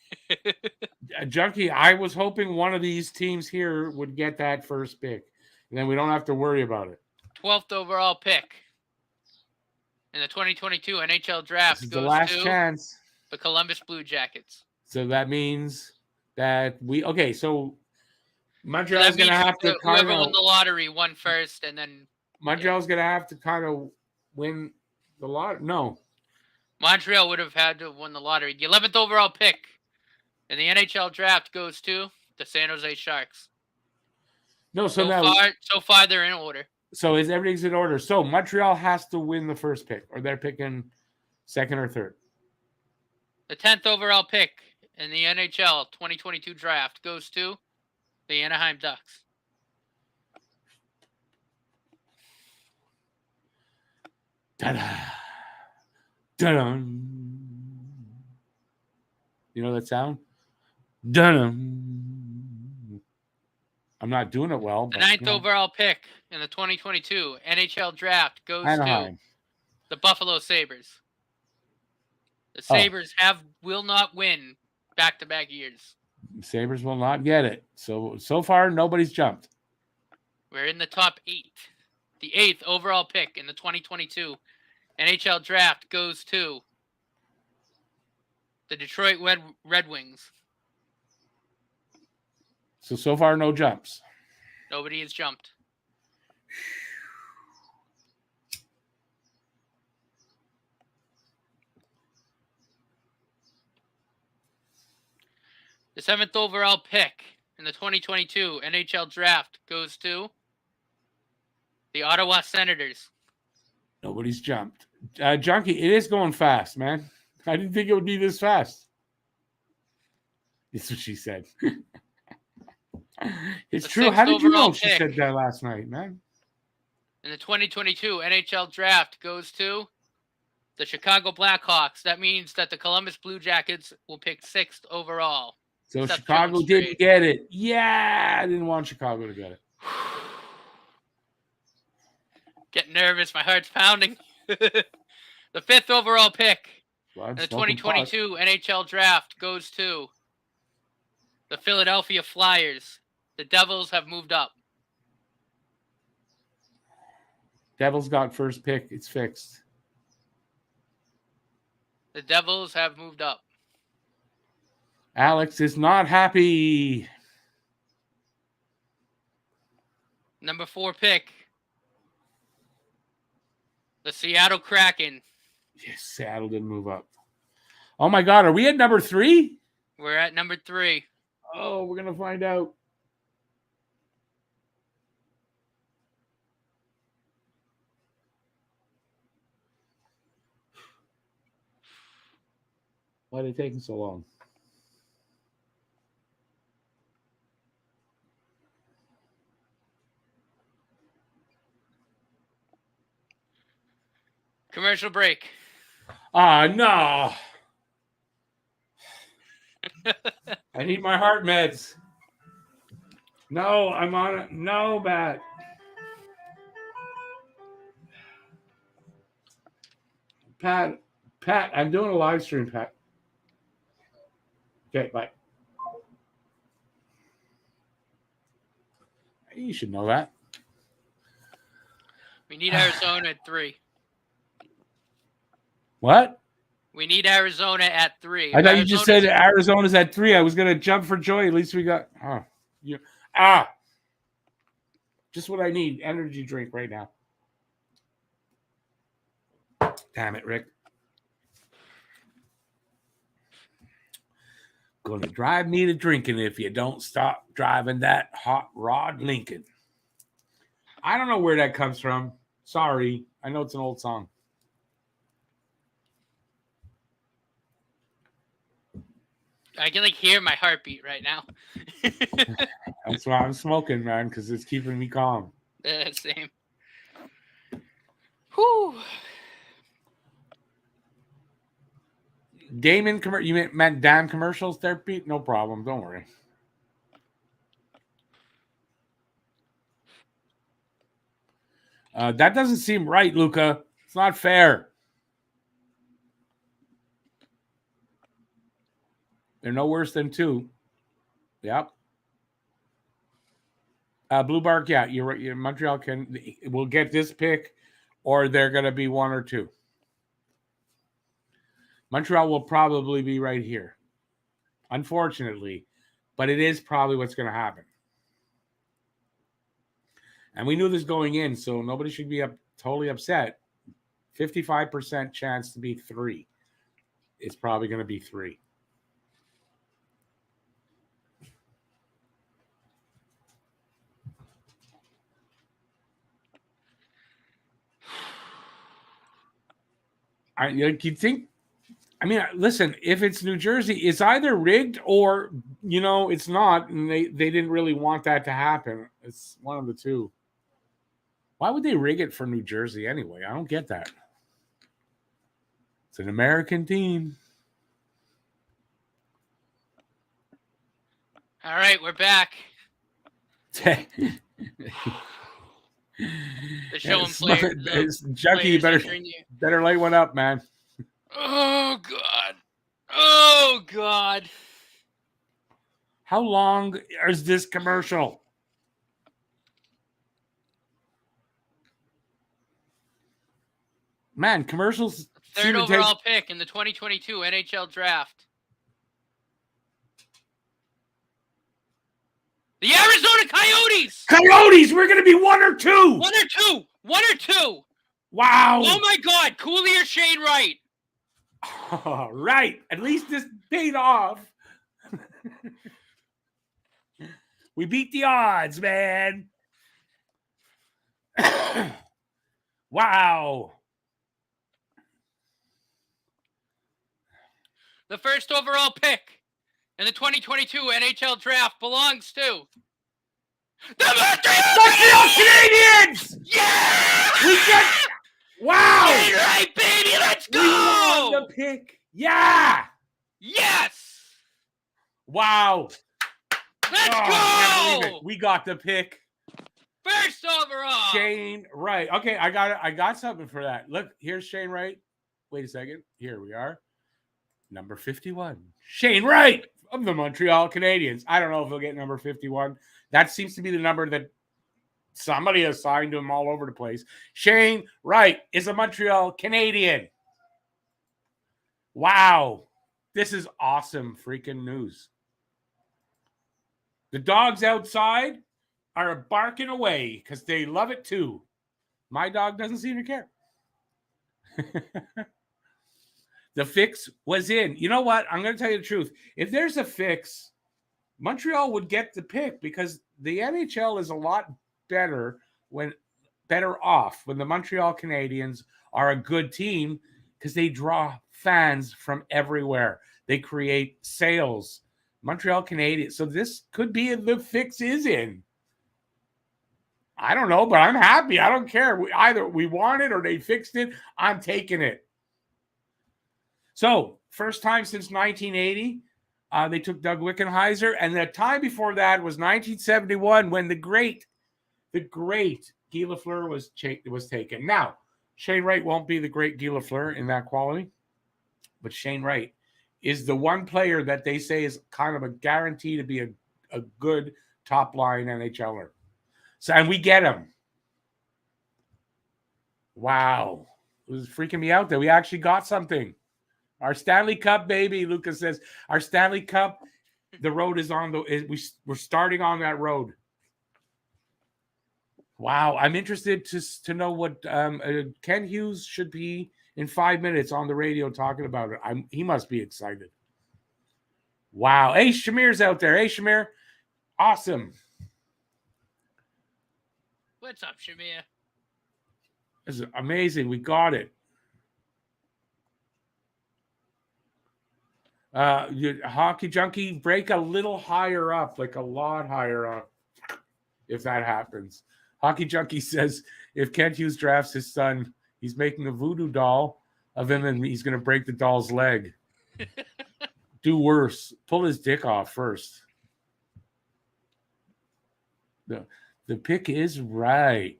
Junkie, I was hoping one of these teams here would get that first pick. And then we don't have to worry about it. 12th overall pick in the 2022 NHL draft goes the last to chance. The Columbus Blue Jackets. So that means that so Montreal's going to have to whoever won the lottery won first, and then Montreal's going to have to kind of win the lottery. No. Montreal would have had to win the lottery. The 11th overall pick in the NHL draft goes to the San Jose Sharks. No, so far they're in order. So everything's in order. So Montreal has to win the first pick, or they're picking second or third. The 10th overall pick in the NHL 2022 draft goes to the Anaheim Ducks. Ta-da. Dun. You know that sound? Dun. I'm not doing it well. The 9th overall pick in the 2022 NHL draft goes to the Buffalo Sabres. The Sabres will not win back-to-back years. Sabres will not get it. So far, nobody's jumped. We're in the top 8. The 8th overall pick in the 2022 NHL draft goes to the Detroit Red Wings. So far, no jumps. Nobody has jumped. The 7th overall pick in the 2022 NHL draft goes to the Ottawa Senators. Nobody's jumped. Junkie, it is going fast, man. I didn't think it would be this fast. That's what she said. It's true. How did you know she said that last night, man? In the 2022 NHL draft goes to the Chicago Blackhawks. That means that the Columbus Blue Jackets will pick 6th overall. So Chicago didn't get it. Yeah, I didn't want Chicago to get it. Getting nervous. My heart's pounding. The 5th overall pick in the 2022 NHL draft goes to the Philadelphia Flyers. The Devils have moved up. Devils got first pick. It's fixed. The Devils have moved up. Alex is not happy. Number 4 pick. The Seattle Kraken. Yes, Seattle didn't move up. Oh my God, are we at number 3? We're at number 3. Oh, we're going to find out. Why are they taking so long? Commercial break. No. I need my heart meds. No, I'm on it. No, Bat. Pat, I'm doing a live stream, Pat. Okay, bye. You should know that. We need Arizona at 3. What? We need Arizona at 3. I thought you just said Arizona's at 3. I was going to jump for joy. At least we got just what I need. Energy drink right now. Damn it, Rick. Going to drive me to drinking if you don't stop driving that hot rod Lincoln. I don't know where that comes from. Sorry. I know it's an old song. I can hear my heartbeat right now. That's why I'm smoking, man, because it's keeping me calm. Same. Whew. Damon, you meant damn commercials there, Pete? No problem. Don't worry. That doesn't seem right, Luca. It's not fair. They're no worse than 2. Yep. Blue Bark, yeah, you're right. Montreal will get this pick, or they're going to be 1 or 2. Montreal will probably be right here, unfortunately, but it is probably what's going to happen. And we knew this going in, so nobody should be totally upset. 55% chance to be 3. It's probably going to be 3. You think? I mean, listen. If it's New Jersey, it's either rigged or it's not, and they didn't really want that to happen. It's one of the two. Why would they rig it for New Jersey anyway? I don't get that. It's an American team. All right, we're back. The show and player. Junkie, you better light one up, man. Oh, God. Oh, God. How long is this commercial? Man, commercials. 3rd overall pick in the 2022 NHL Draft. The Arizona Coyotes! Coyotes! We're going to be 1 or 2! 1 or 2! 1 or 2! Wow! Oh, my God. Cooley or Shane Wright? Oh, right. At least this paid off. We beat the odds, man. Wow. The 1st overall pick in the 2022 NHL Draft belongs to the Montreal Canadiens! Yeah! We get... Wow! Shane Wright, baby, let's go! We won the pick. Yeah! Yes! Wow. Let's go! We got the pick. 1st overall. Shane Wright. Okay, I got it. I got something for that. Look, here's Shane Wright. Wait a second. Here we are. Number 51. Shane Wright of the Montreal Canadiens. I don't know if he'll get number 51. That seems to be the number that somebody assigned to him all over the place. Shane Wright is a Montreal Canadien. Wow. This is awesome freaking news. The dogs outside are barking away because they love it too. My dog doesn't seem to care. The fix was in. You know what? I'm going to tell you the truth. If there's a fix, Montreal would get the pick because the NHL is a lot better off when the Montreal Canadiens are a good team because they draw fans from everywhere. They create sales. Montreal Canadiens. So this could be the fix is in. I don't know, but I'm happy. I don't care. Either we want it or they fixed it. I'm taking it. So first time since 1980, they took Doug Wickenheiser. And the time before that was 1971 when the great Guy Lafleur was taken. Now, Shane Wright won't be the great Guy Lafleur in that quality, but Shane Wright is the one player that they say is kind of a guarantee to be a good top-line NHLer. So, and we get him. Wow. It was freaking me out that we actually got something. Our Stanley Cup, baby, Lucas says. Our Stanley Cup, the road is on we're starting on that road. Wow. I'm interested to know what Ken Hughes should be in 5 minutes on the radio talking about it. He must be excited. Wow. Hey, Shamir's out there. Hey, Shamir. Awesome. What's up, Shamir? This is amazing. We got it. Hockey Junkie, break a little higher up, like a lot higher up, if that happens. Hockey Junkie says if Kent Hughes drafts his son, he's making a voodoo doll of him and he's going to break the doll's leg. Do worse. Pull his dick off first. The pick is right.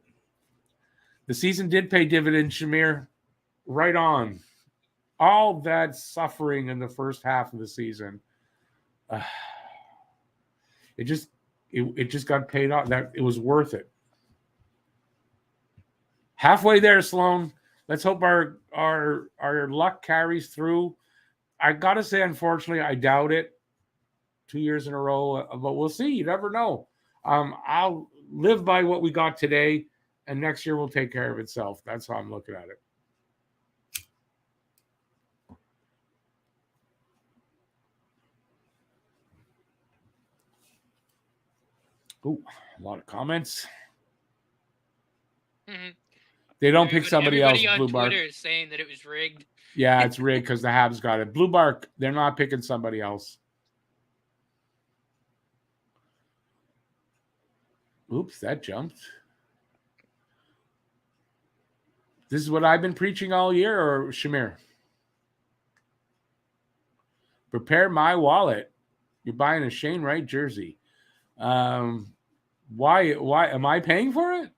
The season did pay dividends, Shamir. Right on. All that suffering in the first half of the season, it just got paid off. That it was worth it. Halfway there, Sloan. Let's hope our luck carries through. I gotta say, unfortunately, I doubt it. 2 years in a row, but we'll see. You never know. I'll live by what we got today, and next year will take care of itself. That's how I'm looking at it. Ooh, a lot of comments. Mm-hmm. They don't pick somebody else. Everybody on Blue Twitter Bark is saying that it was rigged. Yeah, it's rigged because the Habs got it. Blue Bark, they're not picking somebody else. Oops, that jumped. This is what I've been preaching all year, or Shamir? Prepare my wallet. You're buying a Shane Wright jersey. Why am I paying for it?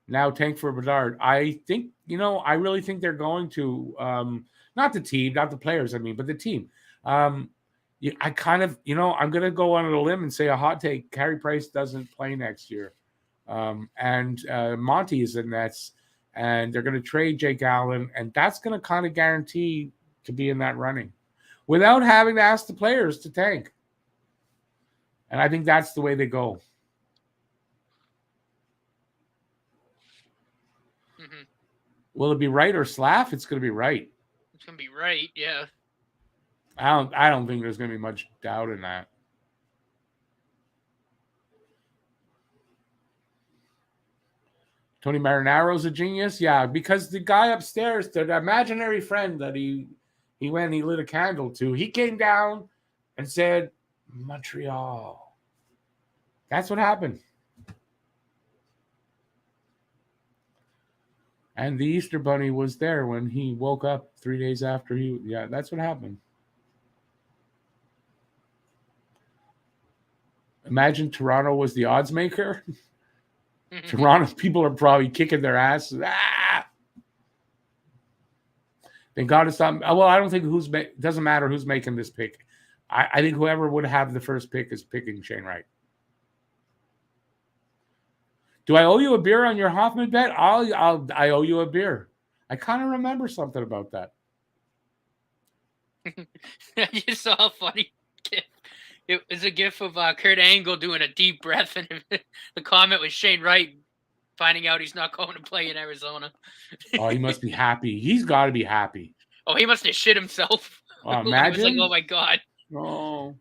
Now tank for Bedard. I think, I really think they're going to, not the team, not the players, but the team. I kind of, I'm going to go on a limb and say a hot take. Carey Price doesn't play next year. And Monty is in Nets, and they're going to trade Jake Allen, and that's going to kind of guarantee to be in that running without having to ask the players to tank. And I think that's the way they go. Mm-hmm. Will it be right or Slav? It's going to be right. It's going to be right, yeah. I don't think there's going to be much doubt in that. Tony Marinaro's a genius, yeah, because the guy upstairs, the imaginary friend that he went and he lit a candle to, he came down and said, Montreal. That's what happened. And the Easter Bunny was there when he woke up 3 days after that's what happened. Imagine Toronto was the odds maker. Toronto people are probably kicking their asses. They got to stop. Well, I don't think doesn't matter who's making this pick. I think whoever would have the first pick is picking Shane Wright. Do I owe you a beer on your Hoffman bet? I owe you a beer. I kind of remember something about that. I just saw a funny gif. It was a gif of Kurt Angle doing a deep breath, and the comment was Shane Wright finding out he's not going to play in Arizona. Oh, he must be happy. He's got to be happy. Oh, he must have shit himself. Imagine. He was like, oh, my God. Oh.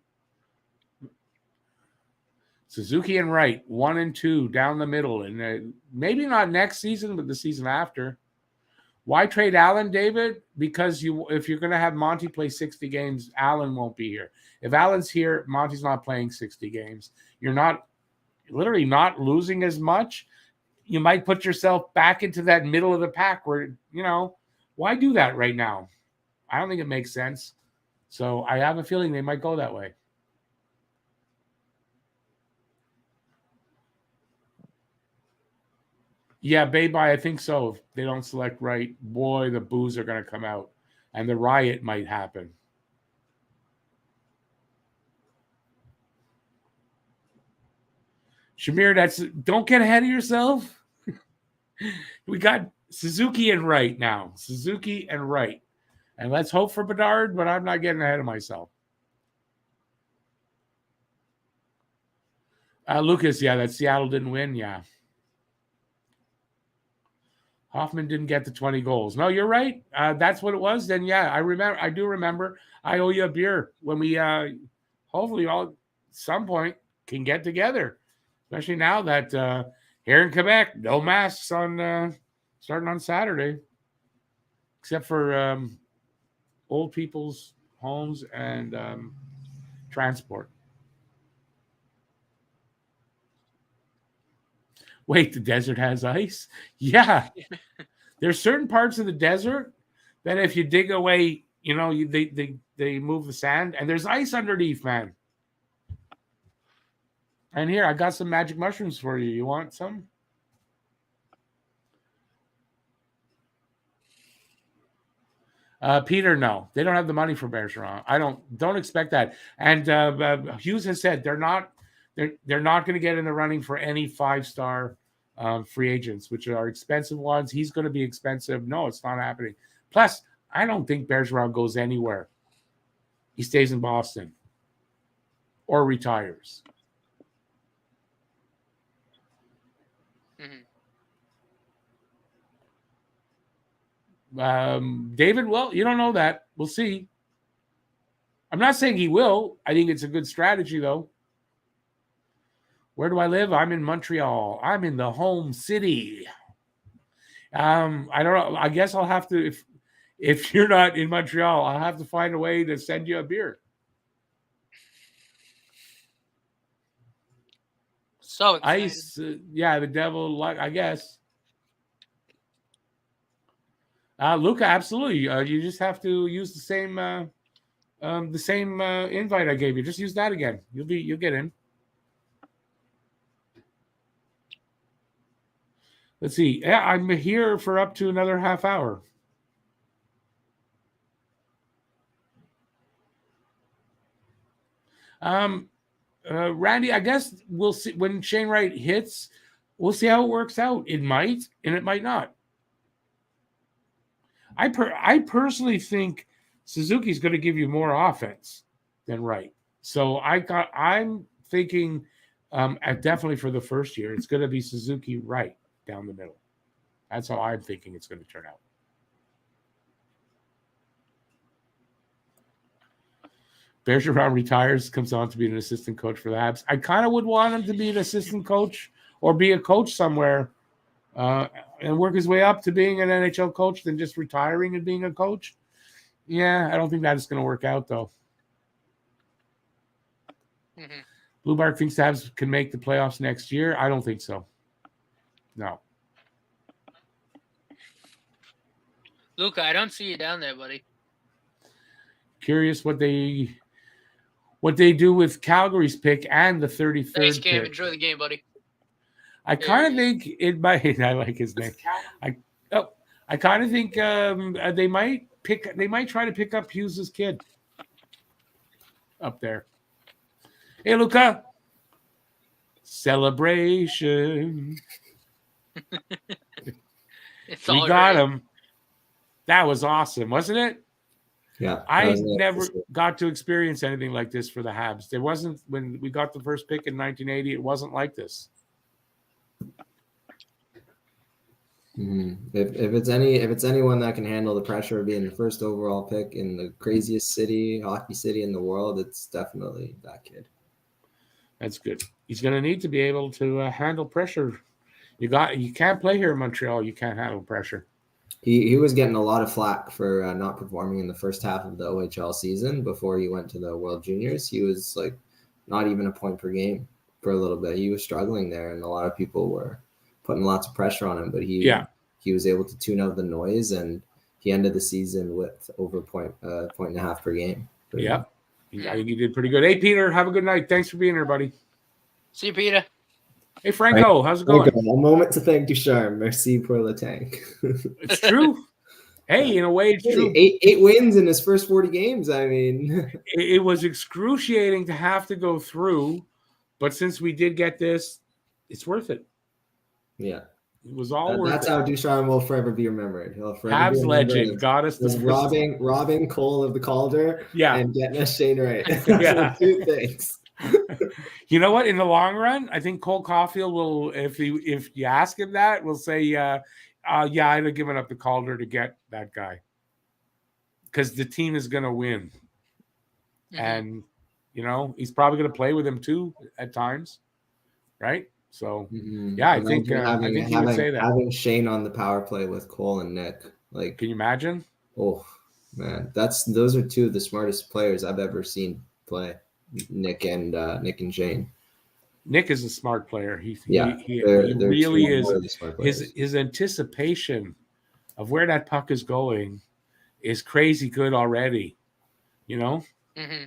Suzuki and Wright, 1 and 2 down the middle. And maybe not next season, but the season after. Why trade Allen, David? Because if you're going to have Monty play 60 games, Allen won't be here. If Allen's here, Monty's not playing 60 games. You're literally not losing as much. You might put yourself back into that middle of the pack where, why do that right now? I don't think it makes sense. So I have a feeling they might go that way. Yeah, Bay-Bye, I think so. If they don't select right, boy, the boos are going to come out. And the riot might happen. Shamir, don't get ahead of yourself. We got Suzuki and Wright now. Suzuki and Wright. And let's hope for Bedard, but I'm not getting ahead of myself. Lucas, yeah, that Seattle didn't win, yeah. Hoffman didn't get the 20 goals. No, you're right. That's what it was. Then, yeah, I do remember. I owe you a beer when we hopefully all at some point can get together, especially now that here in Quebec, no masks on starting on Saturday, except for old people's homes and transport. Wait, the desert has ice? Yeah. There's certain parts of the desert that if you dig away, they move the sand, and there's ice underneath, man. And here, I got some magic mushrooms for you. You want some? Peter, no. They don't have the money for Bergeron. I don't expect that. And Hughes has said they're not going to get in the running for any 5-star free agents, which are expensive ones. He's going to be expensive. No, it's not happening. Plus, I don't think Bergeron goes anywhere. He stays in Boston or retires. Mm-hmm. David, well, you don't know that. We'll see. I'm not saying he will. I think it's a good strategy, though. Where do I live? I'm in Montreal. I'm in the home city. I don't know. I guess I'll have to, if you're not in Montreal, I'll have to find a way to send you a beer. So excited. Ice, yeah, the devil, I guess. Luca, absolutely. You just have to use the same invite I gave you. Just use that again. You'll get in. Let's see. Yeah, I'm here for up to another half hour. Randy, I guess we'll see when Shane Wright hits. We'll see how it works out. It might, and it might not. I personally think Suzuki's going to give you more offense than Wright. So I'm thinking definitely for the first year, it's going to be Suzuki Wright down the middle. That's how I'm thinking it's going to turn out. Bergeron retires, comes on to be an assistant coach for the Habs. I kind of would want him to be an assistant coach or be a coach somewhere and work his way up to being an NHL coach than just retiring and being a coach. Yeah, I don't think that is going to work out, though. Mm-hmm. Blue Bark thinks the Habs can make the playoffs next year. I don't think so. No. Luca, I don't see you down there, buddy. Curious what they do with Calgary's pick and the 33rd Thanks, Cam. pick. Enjoy the game, buddy. I kind of think it might. I like his name. I kind of think they might try to pick up Hughes' kid up there. Hey, Luca. Celebration. We got him. That was awesome, wasn't it? Yeah. I never got to experience anything like this for the Habs. There wasn't, when we got the first pick in 1980, it wasn't like this. Mm-hmm. If it's anyone that can handle the pressure of being the first overall pick in the craziest hockey city in the world, it's definitely that kid. That's good. He's going to need to be able to handle pressure. You can't play here in Montreal. You can't handle pressure. He was getting a lot of flack for not performing in the first half of the OHL season before he went to the World Juniors. He was like not even a point per game for a little bit. He was struggling there, and a lot of people were putting lots of pressure on him. But he was able to tune out the noise, and he ended the season with over a point and a half per game. Yeah, I think he did pretty good. Hey, Peter, have a good night. Thanks for being here, buddy. See you, Peter. Hey, Franco, how's it going? A moment to thank Ducharme. Merci pour le tank. It's true. Hey, in a way, it's true. 8 wins in his first 40 games. I mean, it was excruciating to have to go through, but since we did get this, it's worth it. Yeah. It was all worth that's it. how Ducharme will forever be remembered. He'll forever Habs be legend got us was robbing Cole of the Calder and getting us Shane Wright. Yeah. 2 things. You know what? In the long run, I think Cole Caulfield will, if you ask him that, will say, I'd have given up the Calder to get that guy. Because the team is going to win. Mm-hmm. And, he's probably going to play with him too at times. Right? So, I think he would say that. Having Shane on the power play with Cole and Nick. Like, can you imagine? Oh, man. Those are 2 of the smartest players I've ever seen play. Nick and Shane. Nick is a smart player. He they're really is. His anticipation of where that puck is going is crazy good already. Mm-hmm.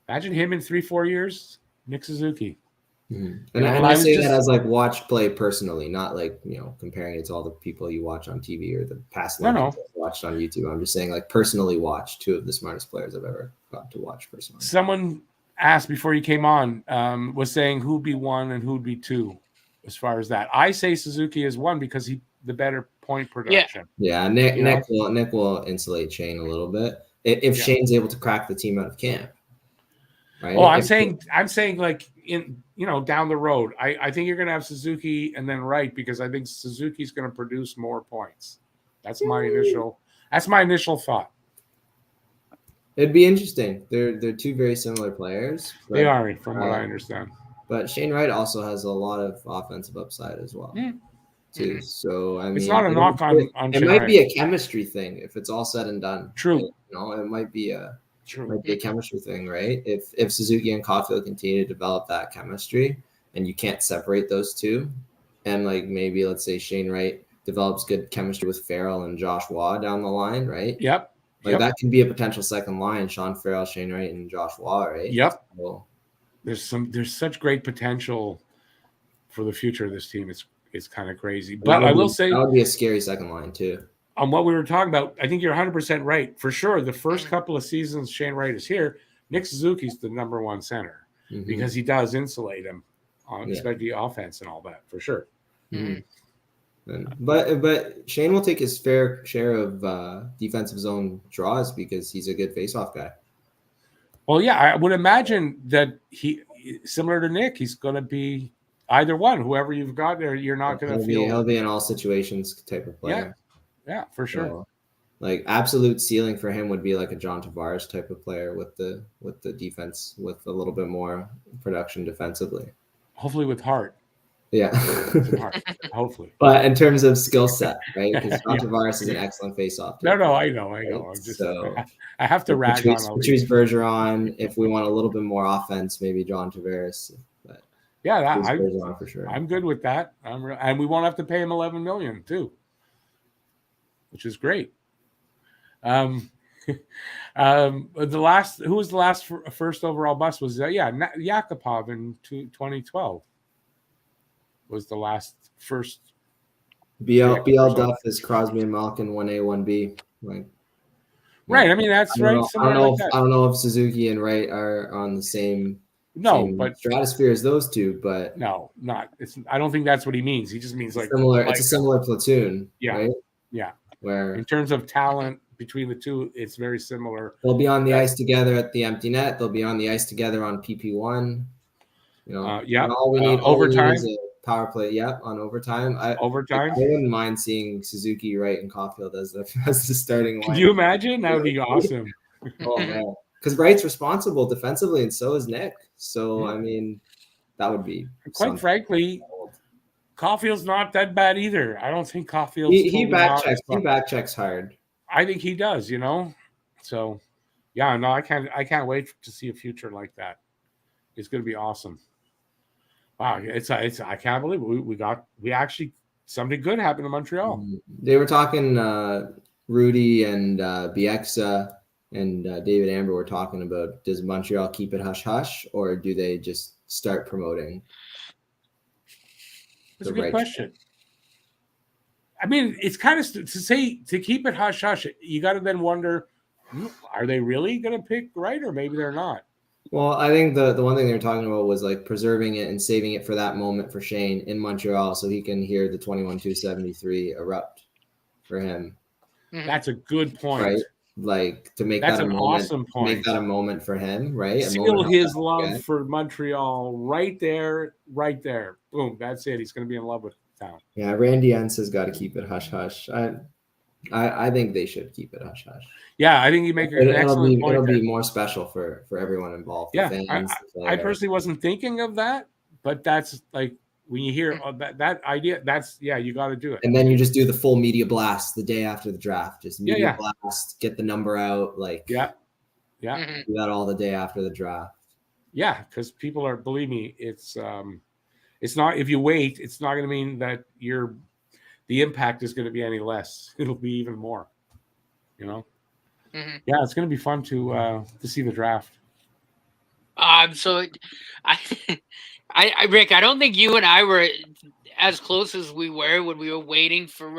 Imagine him in 3-4 years, Nick Suzuki. Mm-hmm. And I say that as like watch play personally, not like comparing it to all the people you watch on TV or the past watched on YouTube. I'm just saying like personally watch 2 of the smartest players I've ever got to watch personally. Someone asked before you came on, was saying who'd be 1 and who'd be 2 as far as that. I say Suzuki is 1 because he the better point production. Yeah, Nick will insulate Shane a little bit if Shane's able to crack the team out of camp. Right? Oh, I'm saying like in down the road. I think you're gonna have Suzuki and then Wright because I think Suzuki's gonna produce more points. That's my initial thought. It'd be interesting. They're 2 very similar players. They are, from what I understand. But Shane Wright also has a lot of offensive upside as well, too. So I mean, it's not a knock on. It might be a chemistry thing if it's all said and done. True. It might be a chemistry thing, right? If Suzuki and Caulfield continue to develop that chemistry, and you can't separate those 2, and like maybe let's say Shane Wright develops good chemistry with Farrell and Josh Waugh down the line, right? Yep. That can be a potential second line: Sean Farrell, Shane Wright, and Josh Waugh, right? Yep. So, there's such great potential for the future of this team. It's kind of crazy. But I will say that would be a scary second line too. On what we were talking about, I think you're 100% right. For sure, the first couple of seasons Shane Wright is here, Nick Suzuki's the number 1 center because he does insulate him on especially offense and all that, for sure. Mm-hmm. But Shane will take his fair share of defensive zone draws because he's a good faceoff guy. Well, yeah, I would imagine that he, similar to Nick, he's going to be either one. Whoever you've got there, you're not going to feel. He'll be an all situations type of player. Yeah, for sure. So, like absolute ceiling for him would be like a John Tavares type of player with the defense with a little bit more production defensively. Hopefully with heart. Yeah. Hopefully. But in terms of skill set, right? Because John Tavares is an excellent face-off. No, I know. I'm just, so I have to rag on Patrice Bergeron. If we want a little bit more offense, maybe John Tavares. But Bergeron for sure. I'm good with that. And we won't have to pay him $11 million too, which is great. Who was the last first overall bust was Yakupov in 2012 was the last first. BL Duff is Crosby and Malkin 1A 1B. Right. I mean that's right. I don't know if Suzuki and Wright are on the same stratosphere as those 2, but no, not. I don't think that's what he means. He just means similar. It's a similar platoon. Yeah. Right? Yeah. Where in terms of talent between the 2, it's very similar. They'll be on the ice together at the empty net. They'll be on the ice together on PP1. All we need overtime is a power play. Yeah, on overtime. I wouldn't mind seeing Suzuki, Wright, and Caulfield as the starting line. Can you imagine? That would be awesome. Oh man, because Wright's responsible defensively, and so is Nick. So I mean, that would be quite frankly. Caulfield's not that bad either. I don't think Caulfield's he backchecks hard. I think he does, So I can't wait to see a future like that. It's going to be awesome. Wow, it's I can't believe we actually something good happened in Montreal. They were talking Rudy and Bieksa and David Amber were talking about, does Montreal keep it hush hush or do they just start promoting? That's a good question. I mean, it's kind of to keep it hush hush. You got to then wonder, are they really going to pick Wright or maybe they're not? Well, I think the one thing they were talking about was like preserving it and saving it for that moment for Shane in Montreal, so he can hear the 21-273 erupt for him. That's a good point. Right, like to make That's that a an moment, awesome point. make that a moment for him, right? Seal his love for Montreal right there, right there. Boom, that's it. He's going to be in love with town. Yeah, Randy Entz has got to keep it hush hush. I think they should keep it hush hush. Yeah, I think you make an excellent point. It'll be more special for everyone involved. Yeah, the fans, I personally wasn't thinking of that, but that's like when you hear that idea, that's you got to do it. And then you just do the full media blast the day after the draft. Just media blast, get the number out, like do that all the day after the draft. Yeah, because people are, believe me, it's not, if you wait, it's not going to mean that the impact is going to be any less. It'll be even more. Yeah, it's going to be fun to see the draft. So I Rick, I don't think you and I were as close as we were when we were waiting for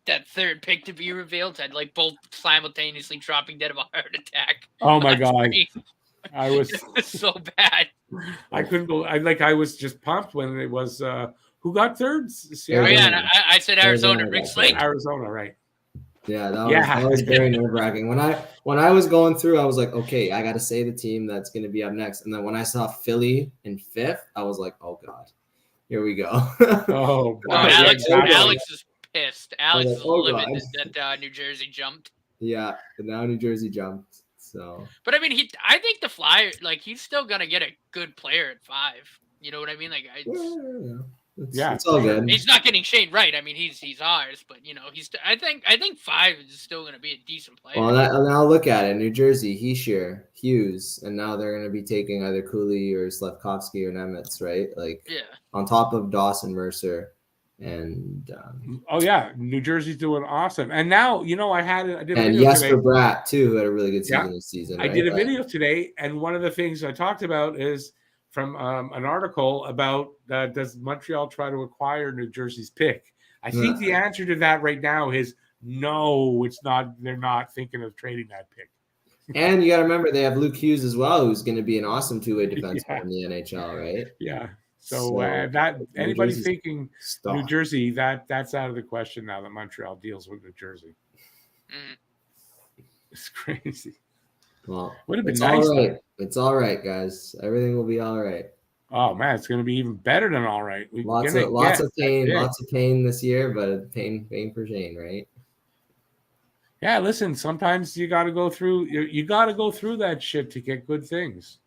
that third pick to be revealed. I'd like both simultaneously dropping dead of a heart attack. Oh my god, I was it was so bad. I couldn't believe. I was just pumped when it was who got third. I said Arizona. Rick Slade. Arizona, right? Yeah, that was very nerve-wracking. When I was going through, I was like, okay, I got to say the team that's going to be up next. And then when I saw Philly in 5th, I was like, oh god, here we go. Oh, Alex is pissed. Alex is livid that New Jersey jumped. Yeah, and now New Jersey jumped. So, but I mean, I think the Flyer, like, he's still gonna get a good player at 5. You know what I mean? Like, it's all good. He's not getting Shane right. I mean, he's ours, but I think 5 is still going to be a decent player. Well, now look at it. New Jersey, Heischer, Hughes, and now they're going to be taking either Cooley or Slavkovsky or Nemitz, right? Like, on top of Dawson, Mercer, and New Jersey's doing awesome. And now I did and Jesper Bratt too, who had a really good season this season. I did a video today, and one of the things I talked about is from an article about does Montreal try to acquire New Jersey's pick? I think the answer to that right now is no, it's not. They're not thinking of trading that pick. And you got to remember they have Luke Hughes as well, who's going to be an awesome two-way defenseman in the NHL, right? Yeah. So that anybody thinking New Jersey, that's out of the question now that Montreal deals with New Jersey. It's crazy. Well, would have been nice. All right. It's all right, guys. Everything will be all right. Oh man, it's going to be even better than all right. Lots of pain this year, but pain for Shane, right? Yeah, listen. Sometimes you got to go through. You got to go through that shit to get good things.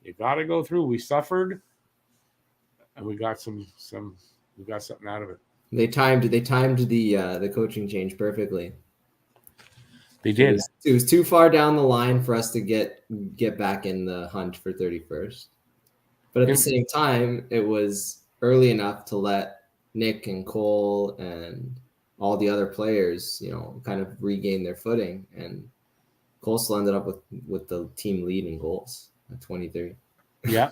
You got to go through. We suffered, and we got some. We got something out of it. They timed the coaching change perfectly. They did. It was too far down the line for us to get back in the hunt for 31st. But at the same time, it was early enough to let Nick and Cole and all the other players, kind of regain their footing. And Cole still ended up with the team lead in goals at 23. Yeah.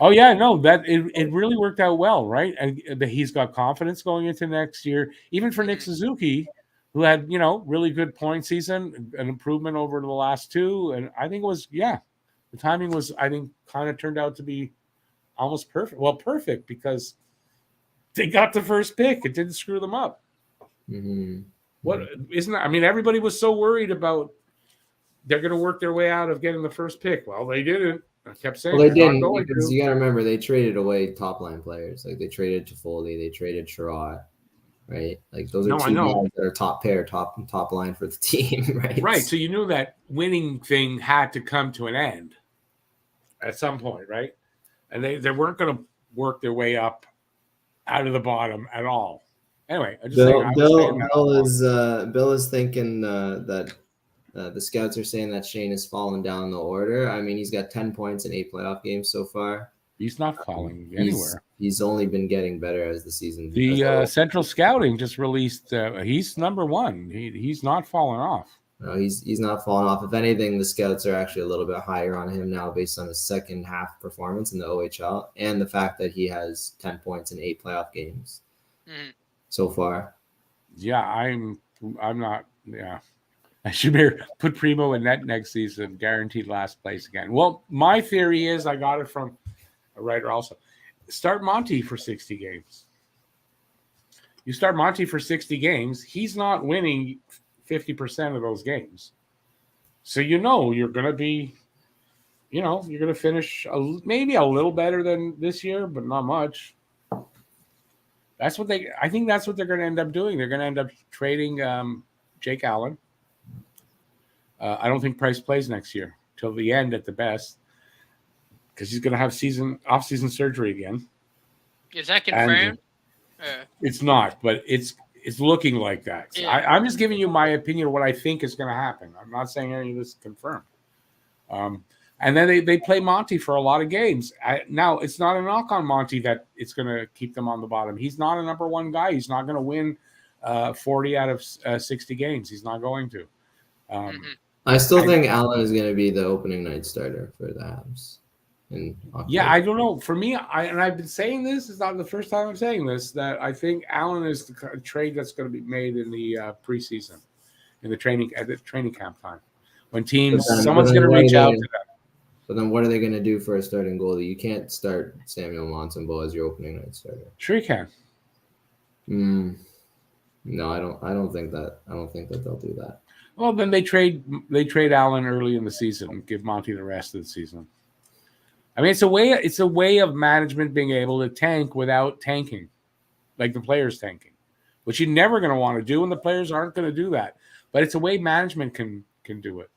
Oh yeah, no, that it really worked out well, right? And he's got confidence going into next year. Even for Nick Suzuki, who had, really good point season, an improvement over the last 2. And I think it was, the timing was, I think, kind of turned out to be almost perfect. Well, perfect because they got the first pick. It didn't screw them up. Mm-hmm. What isn't that? I mean, everybody was so worried about they're going to work their way out of getting the first pick. Well, they didn't. I kept saying they didn't because you got to remember they traded away top line players. Like they traded Toffoli, they traded Sherrod. Right, like those are 2 guys that are top line for the team, right? Right. So you knew that winning thing had to come to an end at some point, right? And they weren't going to work their way up out of the bottom at all. Anyway, I just Bill is thinking that the scouts are saying that Shane has fallen down the order. I mean, he's got 10 points in 8 playoff games so far. He's not falling anywhere. He's only been getting better as the season. The Central Scouting just released. He's number 1. He's not falling off. No, he's not falling off. If anything, the scouts are actually a little bit higher on him now based on his second half performance in the OHL and the fact that he has 10 points in 8 playoff games so far. Yeah, I'm not. Yeah, I should put Primo in net next season, guaranteed last place again. Well, my theory is, I got it from a writer also. Start Monty for 60 games. You start Monty for 60 games, he's not winning 50% of those games. So you're going to be, you're going to finish maybe a little better than this year, but not much. I think that's what they're going to end up doing. They're going to end up trading Jake Allen. I don't think Price plays next year till the end at the best, because he's going to have off-season surgery again. Is that confirmed? It's not, but it's looking like that. So Yeah. I'm just giving you my opinion of what I think is going to happen. I'm not saying any of this is confirmed. And then they play Monty for a lot of games. Now, it's not a knock on Monty that it's going to keep them on the bottom. He's not a number one guy. He's not going to win 40 out of 60 games. He's not going to. I still think Allen is going to be the opening night starter for the Habs. Yeah, I don't know. For me, I've been saying this. It's not the first time I'm saying this, that I think Allen is the trade that's going to be made in the preseason, at the training camp time, when someone's going to reach out to them. But then what are they going to do for a starting goalie? You can't start Samuel Montembeault as your opening night starter. Sure you can. No, I don't think that. I don't think that they'll do that. Well, then they trade Allen early in the season and give Monty the rest of the season. I mean, it's a way of management being able to tank without tanking, like the players tanking, which you're never going to want to do, and the players aren't going to do that. But it's a way management can do it.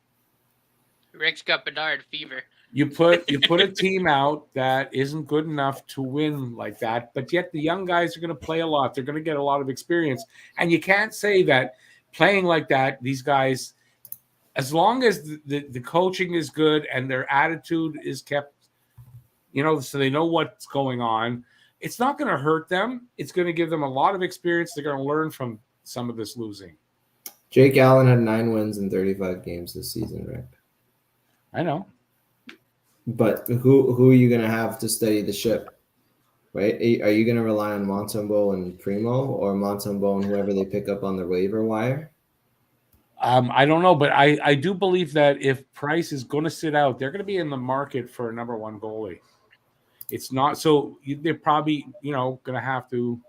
Rick's got Bedard fever. You put a team out that isn't good enough to win like that, but yet the young guys are going to play a lot. They're going to get a lot of experience, and you can't say that playing like that, these guys, as long as the coaching is good and their attitude is kept, so they know what's going on, it's not going to hurt them. It's going to give them a lot of experience. They're going to learn from some of this losing. Jake Allen had 9 wins in 35 games this season, Rick. I know. But who are you going to have to steady the ship, right? Are you going to rely on Montembeault and Primo, or Montembeault and whoever they pick up on the waiver wire? I don't know, but I do believe that if Price is going to sit out, they're going to be in the market for a number one goalie. It's not so they're probably going to have to.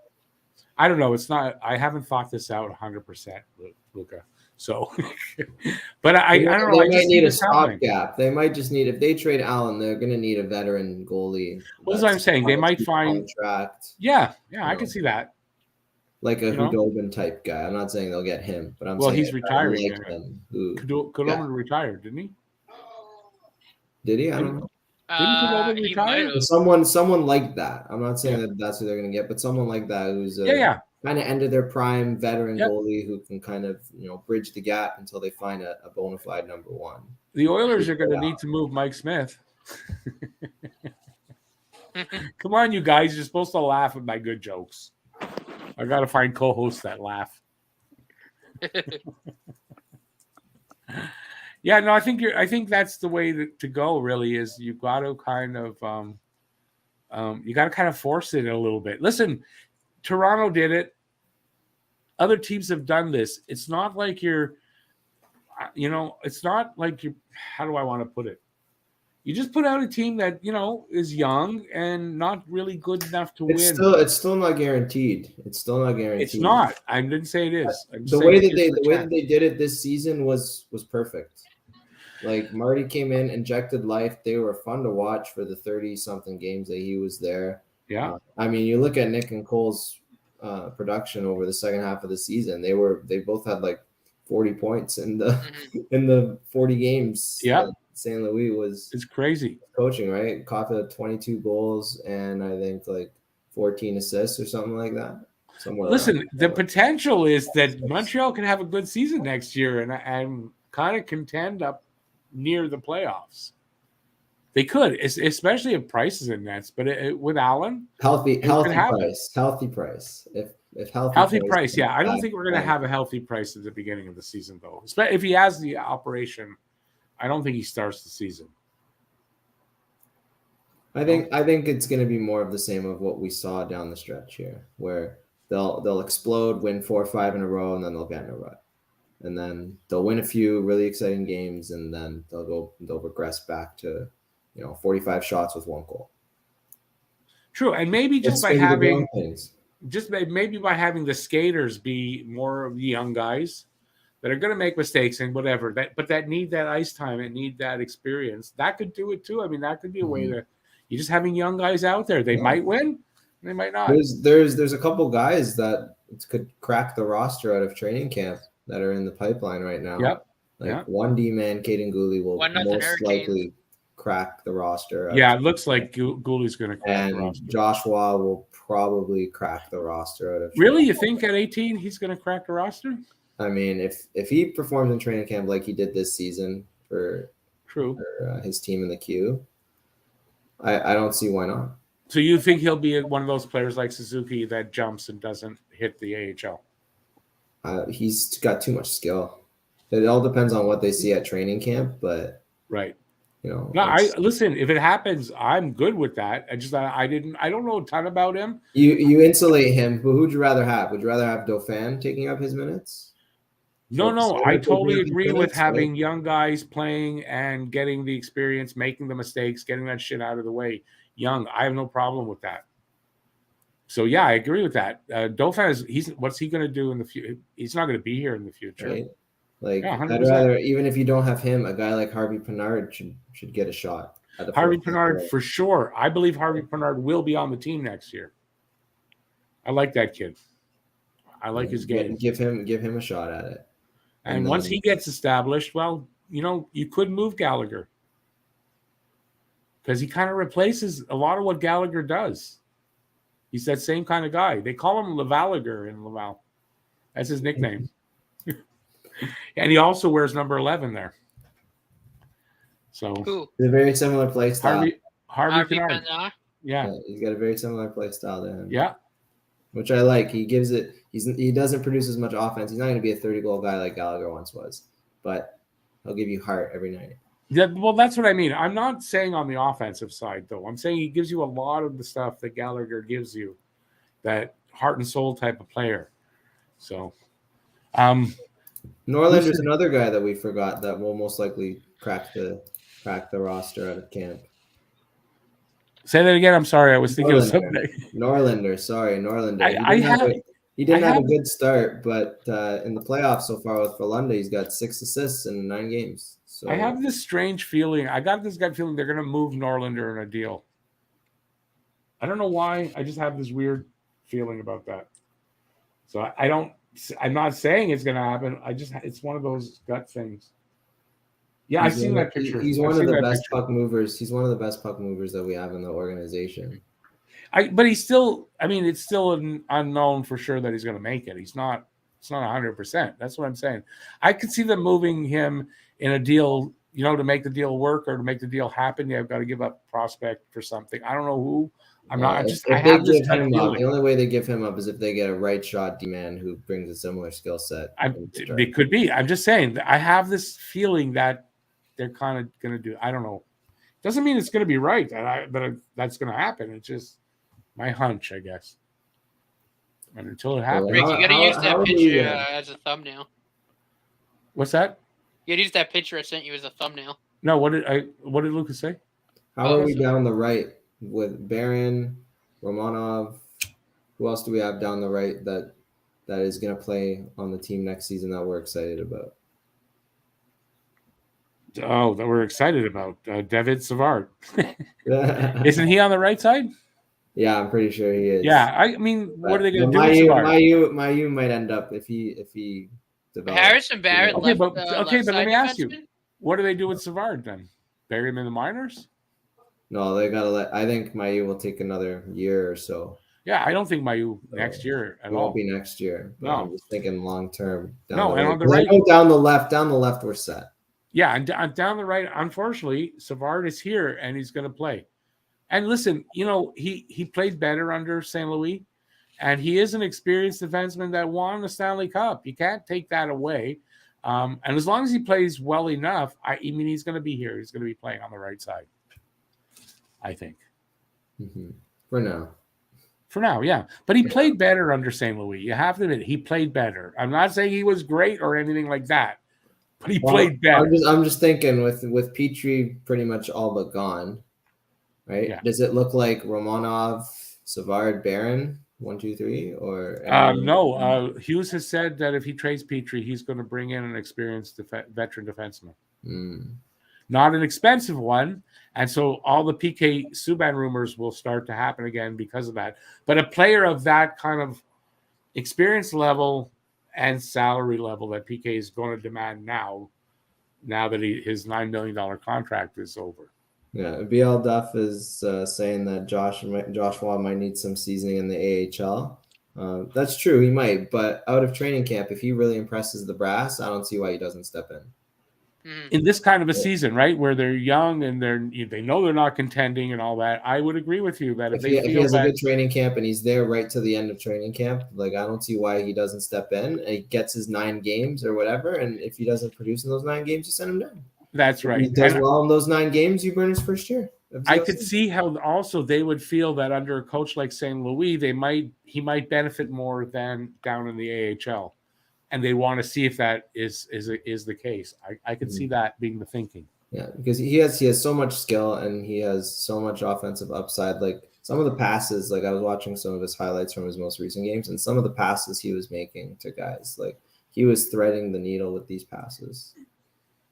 I don't know. It's not. I haven't thought this out 100%, Luca. So, but I don't know. They might need a stopgap. They might just need, if they trade Allen, they're going to need a veteran goalie. What is I'm saying? They might find contract. Yeah, I can see that. Like a Hudobin type guy. I'm not saying they'll get him, but saying he's retiring. Hudobin retired, didn't he? Did he? I don't know. Didn't Hudobin retire? Someone like that. I'm not saying that that's who they're going to get, but someone like that who's kind of end of their prime veteran goalie who can kind of bridge the gap until they find a bona fide number one. The Oilers are going to need to move Mike Smith. Come on, you guys! You're supposed to laugh at my good jokes. I got to find co-hosts that laugh. Yeah, no, I think that's the way to go. Really, is you got to kind of force it a little bit. Listen, Toronto did it. Other teams have done this. It's not like it's not like you're, how do I want to put it? You just put out a team that, is young and not really good enough to win. It's still not guaranteed. It's not. I didn't say it is. The way that they did it this season was perfect. Like, Marty came in, injected life. They were fun to watch for the 30-something games that he was there. Yeah. I mean, you look at Nick and Cole's production over the second half of the season. They both had like 40 points in the 40 games. Yeah. St. Louis it's crazy coaching, right? Coffee had 22 goals and I think like 14 assists or something like that. Listen, the potential is that Montreal can have a good season next year and kind of contend up near the playoffs. They could, especially if Price is in nets, but with Allen, healthy price. If healthy price, yeah. I don't think we're going to have a healthy Price at the beginning of the season, though. If he has the operation, I don't think he starts the season. I think it's going to be more of the same of what we saw down the stretch here, where they'll explode, win 4 or 5 in a row, and then they'll get in a rut. and then they'll win a few really exciting games, and then they'll regress back to 45 shots with 1 goal. True, and maybe just by maybe by having the skaters be more of the young guys that are going to make mistakes and whatever, that need that ice time and need that experience. That could do it too. I mean, that could be a way to you just having young guys out there. They might win, they might not. There's a couple guys that could crack the roster out of training camp that are in the pipeline right now. Yep. One D-man, Caden Gooley, will most likely crack the roster. Yeah, it looks like Gooley's going to crack the roster. Joshua will probably crack the roster out of. Really, you think at 18 he's going to crack the roster? I mean, if he performs in training camp like he did this season for his team in the Q, I don't see why not. So you think he'll be one of those players like Suzuki that jumps and doesn't hit the AHL? He's got too much skill. It all depends on what they see at training camp, but right. Listen. If it happens, I'm good with that. I don't know a ton about him. You insulate him, but who'd you rather have? Would you rather have Dauphin taking up his minutes? No. I totally agree with having young guys playing and getting the experience, making the mistakes, getting that shit out of the way. Young, I have no problem with that. So yeah, I agree with that. Dauphin what's he going to do in the future? He's not going to be here in the future. Right? I'd rather, even if you don't have him, a guy like Harvey Pinard should get a shot. Harvey Pinard for sure. I believe Harvey Pinard will be on the team next year. I like that kid. I like his game. Give him a shot at it. And once he gets established, well, you could move Gallagher because he kind of replaces a lot of what Gallagher does. He's that same kind of guy. They call him Lavaliger in Laval. That's his nickname. And he also wears number 11 there. So it's a very similar play style. Harvey Pinard. Yeah, he's got a very similar play style to him. Yeah, which I like. He gives it. He doesn't produce as much offense. He's not going to be a 30-goal guy like Gallagher once was, but he'll give you heart every night. Yeah, well, that's what I mean. I'm not saying on the offensive side, though. I'm saying he gives you a lot of the stuff that Gallagher gives you, that heart and soul type of player. So, Norlander's another guy that we forgot that will most likely crack the roster out of camp. Say that again. I'm sorry. I was thinking of something. Norlander. He didn't have a good start, but in the playoffs so far with Frölunda, he's got 6 assists in 9 games. So I have this strange feeling. I got this gut feeling they're going to move Norlander in a deal. I don't know why. I just have this weird feeling about that. So I'm not saying it's going to happen. It's one of those gut things. Yeah, I've seen that picture. He's one of the best puck movers. He's one of the best puck movers that we have in the organization. But he's still. I mean, it's still unknown for sure that he's going to make it. It's not 100%. That's what I'm saying. I could see them moving him in a deal, to make the deal work or to make the deal happen. You've got to give up prospect for something. I don't know who. I have this kind of feeling. The only way they give him up is if they get a right shot D-man who brings a similar skill set. It could be. I'm just saying. I have this feeling that they're kind of going to do. I don't know. Doesn't mean it's going to be right. That that's going to happen. It's just my hunch, I guess. And until it happens, Rick, you got to use that picture as a thumbnail. What's that? You got to use that picture I sent you as a thumbnail. No, what did Lucas say? How are we down the right with Barron, Romanov? Who else do we have down the right that is going to play on the team next season that we're excited about? Oh, that we're excited about David Savard. Isn't he on the right side? Yeah, I'm pretty sure he is. Yeah, I mean, what are they going to do with Savard? Mayu might end up if he develops. Harrison Barrett. Okay, but let me ask you, what do they do with Savard then? Bury him in the minors? No, they gotta I think Mayu will take another year or so. Yeah, I don't think Mayu next year at all. It won't be next year. No, I'm just thinking long term. And on the right, down the left, we're set. Yeah, and down the right, unfortunately, Savard is here and he's going to play. And listen, he played better under St. Louis, and he is an experienced defenseman that won the Stanley Cup. You can't take that away. And as long as he plays well enough, he's going to be here. He's going to be playing on the right side, I think. Mm-hmm. For now. For now, yeah. But he played better under St. Louis. You have to admit, he played better. I'm not saying he was great or anything like that, but he played better. I'm just thinking with Petrie pretty much all but gone, right? Yeah. Does it look like Romanov, Savard, Barron, 1, 2, 3, or no? Hughes has said that if he trades Petrie, he's going to bring in an experienced veteran defenseman, not an expensive one. And so all the PK Subban rumors will start to happen again because of that. But a player of that kind of experience level and salary level that PK is going to demand now that his $9 million contract is over. Yeah, BL Duff is saying that Joshua might need some seasoning in the AHL. That's true, he might. But out of training camp, if he really impresses the brass, I don't see why he doesn't step in. In this kind of a season, right, where they're young and they know they're not contending and all that, I would agree with you that if he has a good training camp and he's there right to the end of training camp, like I don't see why he doesn't step in. And he gets his 9 games or whatever, and if he doesn't produce in those 9 games, you send him down. That's right. If he does well in those 9 games, you burn his first year. I could see how also they would feel that under a coach like St. Louis, he might benefit more than down in the AHL. And they want to see if that is the case. I could see that being the thinking. Yeah, because he has so much skill and he has so much offensive upside. Like some of the passes, like I was watching some of his highlights from his most recent games, and some of the passes he was making to guys, like he was threading the needle with these passes.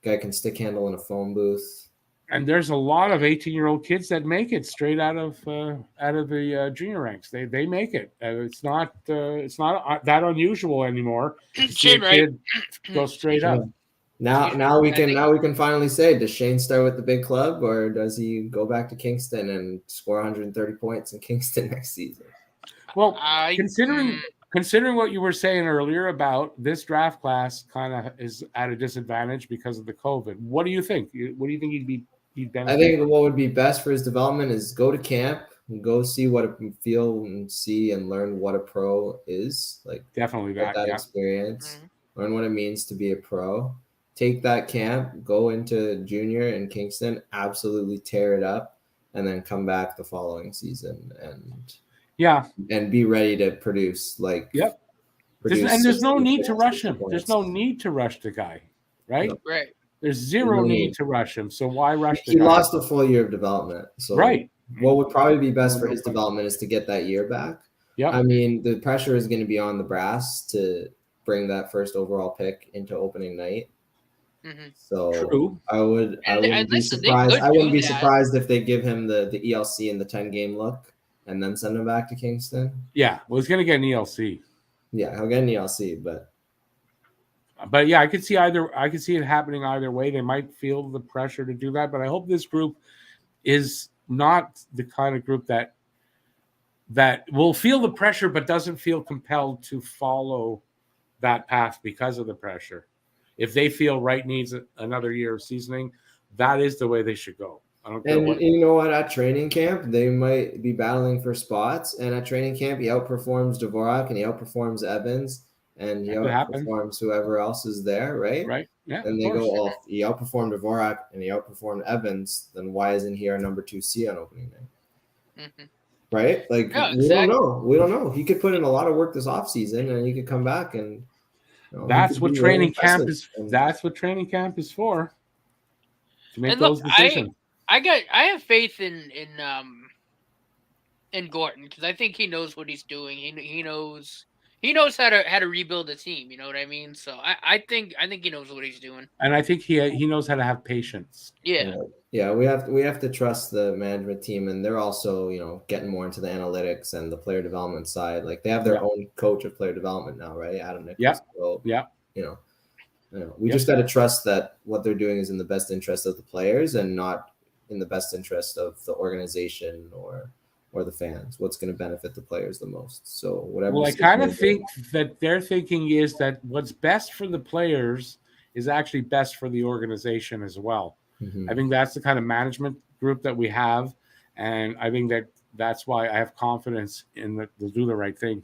Guy can stick handle in a phone booth. And there's a lot of 18-year-old kids that make it straight out of the junior ranks. They make it. It's not that unusual anymore. Kid go straight up. Now we can finally say, does Shane start with the big club or does he go back to Kingston and score 130 points in Kingston next season? Well, considering what you were saying earlier about this draft class kind of is at a disadvantage because of the COVID. What do you think? What do you think he'd benefit? I think what would be best for his development is go to camp and go see feel and see and learn what a pro is. Like definitely that experience. Learn what it means to be a pro. Take that camp, go into junior in Kingston, absolutely tear it up, and then come back the following season and be ready to produce. There's no need to rush him. There's no need to rush the guy, right? Right. There's zero need to rush him. So why rush the guy? He lost a full year of development. So what would probably be best for his development is to get that year back. Yeah. I mean, the pressure is going to be on the brass to bring that first overall pick into opening night. So true. I wouldn't be surprised. I wouldn't be surprised if they give him the ELC and the 10-game look and then send him back to Kingston. Yeah, well, he's going to get an ELC. Yeah, he'll get an ELC, but yeah, I could see it happening either way. They might feel the pressure to do that, but I hope this group is not the kind of group that will feel the pressure but doesn't feel compelled to follow that path because of the pressure. If they feel Wright needs another year of seasoning, that is the way they should go. I don't care you know what? At training camp, they might be battling for spots, and at training camp, he outperforms Dvorak and he outperforms Evans. And he outperforms whoever else is there, right? Right. Yeah. And they go, well, he outperformed Dvorak and he outperformed Evans. Then why isn't he our number 2C on opening night? Right? Like we don't know. He could put in a lot of work this offseason and he could come back and that's what training camp is. That's what training camp is for. To make those decisions. I have faith in Gorton because I think he knows what he's doing. He knows how to rebuild a team. You know what I mean? So I think he knows what he's doing. And I think he knows how to have patience. Yeah. Yeah, we have to trust the management team, and they're also getting more into the analytics and the player development side. Like they have their own coach of player development now, right? Adam Nicholas. Yeah. So, we just got to trust that what they're doing is in the best interest of the players and not in the best interest of the organization or the fans. What's going to benefit the players the most? So whatever. Well, I kind of think that their thinking is that what's best for the players is actually best for the organization as well. I think that's the kind of management group that we have, and I think that's why I have confidence in that they'll do the right thing.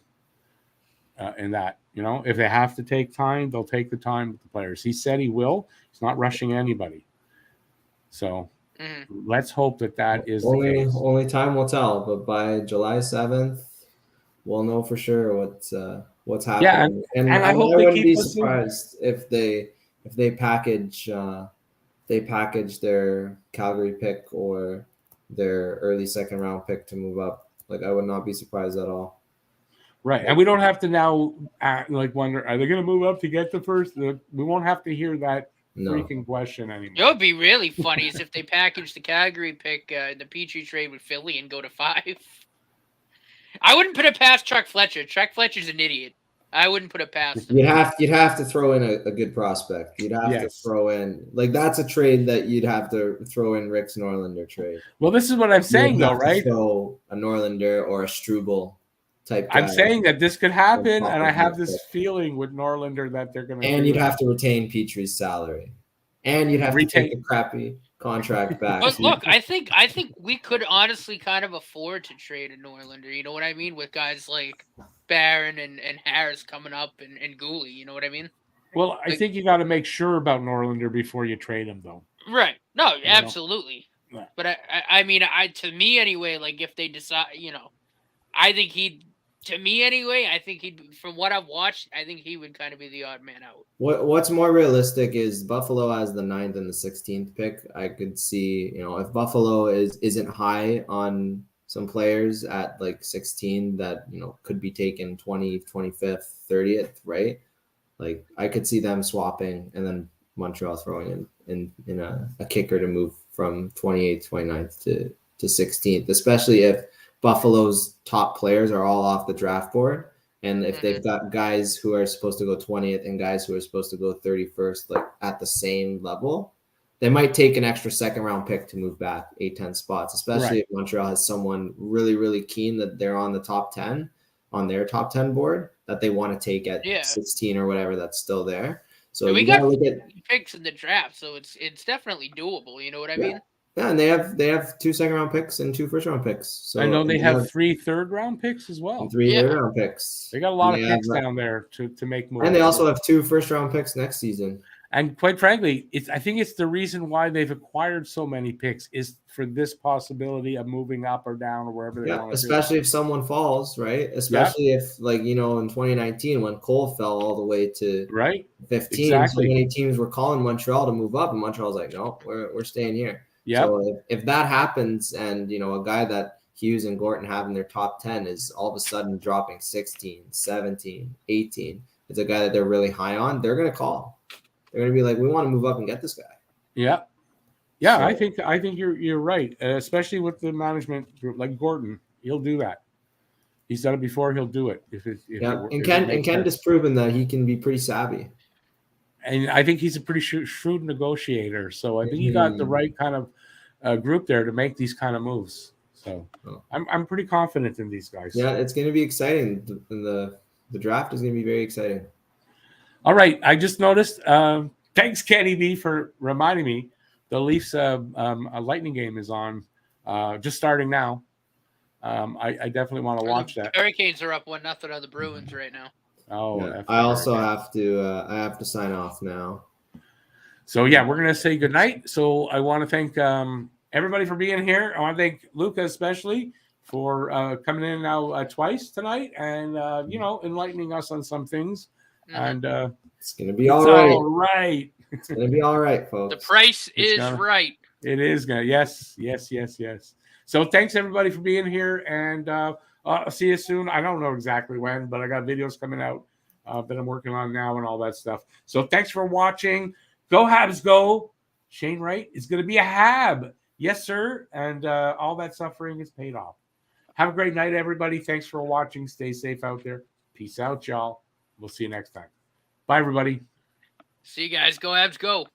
In that, if they have to take time, they'll take the time with the players. He said he will. He's not rushing anybody. So let's hope that is only the case. Only time will tell. But by July 7th, we'll know for sure what's happening. Yeah, and I hope they wouldn't keep be listening. surprised if they package their Calgary pick or their early second round pick to move up. Like, I would not be surprised at all. Right, and we don't have to now wonder, are they going to move up to get the first? We won't have to hear that freaking question anymore. It would be really funny is if they package the Calgary pick in the Petrie trade with Philly and go to 5. I wouldn't put it past Chuck Fletcher. Chuck Fletcher's an idiot. I wouldn't put it past him. You'd have to throw in a good prospect. You'd have to throw in, like, that's a trade that you'd have to throw in Rick's Norlinder trade. Well, this is what I'm saying, though, right? Throw a Norlinder or a Struble type guy. I'm saying that this could happen, and I have this feeling with Norlinder that they're going to. And you'd have to retain Petrie's salary, and you'd have to take the crappy contract back. But look, I think we could honestly kind of afford to trade a Norlinder. You know what I mean? With guys like Barron and Harris coming up and Gooley. You know what I mean? Well, I think you got to make sure about Norlinder before you trade him, though. Right? No, absolutely. Yeah. But I mean, to me anyway. Like if they decide, I think he'd. To me, anyway, I think from what I've watched, I think he would kind of be the odd man out. What's more realistic is Buffalo has the 9th and the 16th pick. I could see, if Buffalo isn't high on some players at like 16 that, could be taken 20th, 25th, 30th, right? Like I could see them swapping and then Montreal throwing in a kicker to move from 28th, 29th to 16th, especially if Buffalo's top players are all off the draft board. And if they've got guys who are supposed to go 20th and guys who are supposed to go 31st, like at the same level, they might take an extra second round pick to move back 8-10 spots, especially if Montreal has someone really, really keen that they're on the top 10 on their top 10 board that they want to take at 16 or whatever that's still there. So we got picks in the draft, so it's definitely doable. You know what I mean? Yeah, and they have 2 second round picks and 2 first round picks. So I know they have 3 third round picks as well. And 3 third round picks. They got a lot of picks down there to make moves. And they also have 2 first round picks next season. And quite frankly, I think it's the reason why they've acquired so many picks is for this possibility of moving up or down or wherever they want to. Especially if someone falls, right? Especially if, like, in 2019 when Cole fell all the way to 15, so many teams were calling Montreal to move up, and Montreal's like, no, we're staying here. Yeah. So if that happens, and a guy that Hughes and Gorton have in their top 10 is all of a sudden dropping 16, 17, 18, it's a guy that they're really high on, they're going to call. They're going to be like, we want to move up and get this guy. Yeah. Yeah, so, I think you're right, especially with the management group like Gorton. He'll do that. He's done it before. He'll do it. Ken has proven that he can be pretty savvy. And I think he's a pretty shrewd negotiator. So I think he got the right kind of group there to make these kind of moves. So I'm pretty confident in these guys. Yeah, it's going to be exciting. The draft is going to be very exciting. All right. I just noticed. Thanks, Kenny B, for reminding me. The Leafs a Lightning game is on, just starting now. I definitely want to watch that. Hurricanes are up 1-0 on the Bruins right now. Oh, yeah. I also have to sign off now. So yeah, we're gonna say goodnight. So I want to thank everybody for being here. I want to thank Luca especially for coming in now twice tonight and enlightening us on some things. And it's gonna be all right. All right. It's gonna be all right, folks. The price is right. It is gonna. Yes. So thanks everybody for being here, and I'll see you soon. I don't know exactly when, but I got videos coming out that I'm working on now and all that stuff. So thanks for watching. Go Habs, go! Shane Wright is going to be a Hab, yes sir, and all that suffering is paid off. Have a great night, everybody. Thanks for watching. Stay safe out there. Peace out, y'all. We'll see you next time. Bye, everybody. See you guys. Go Habs, go!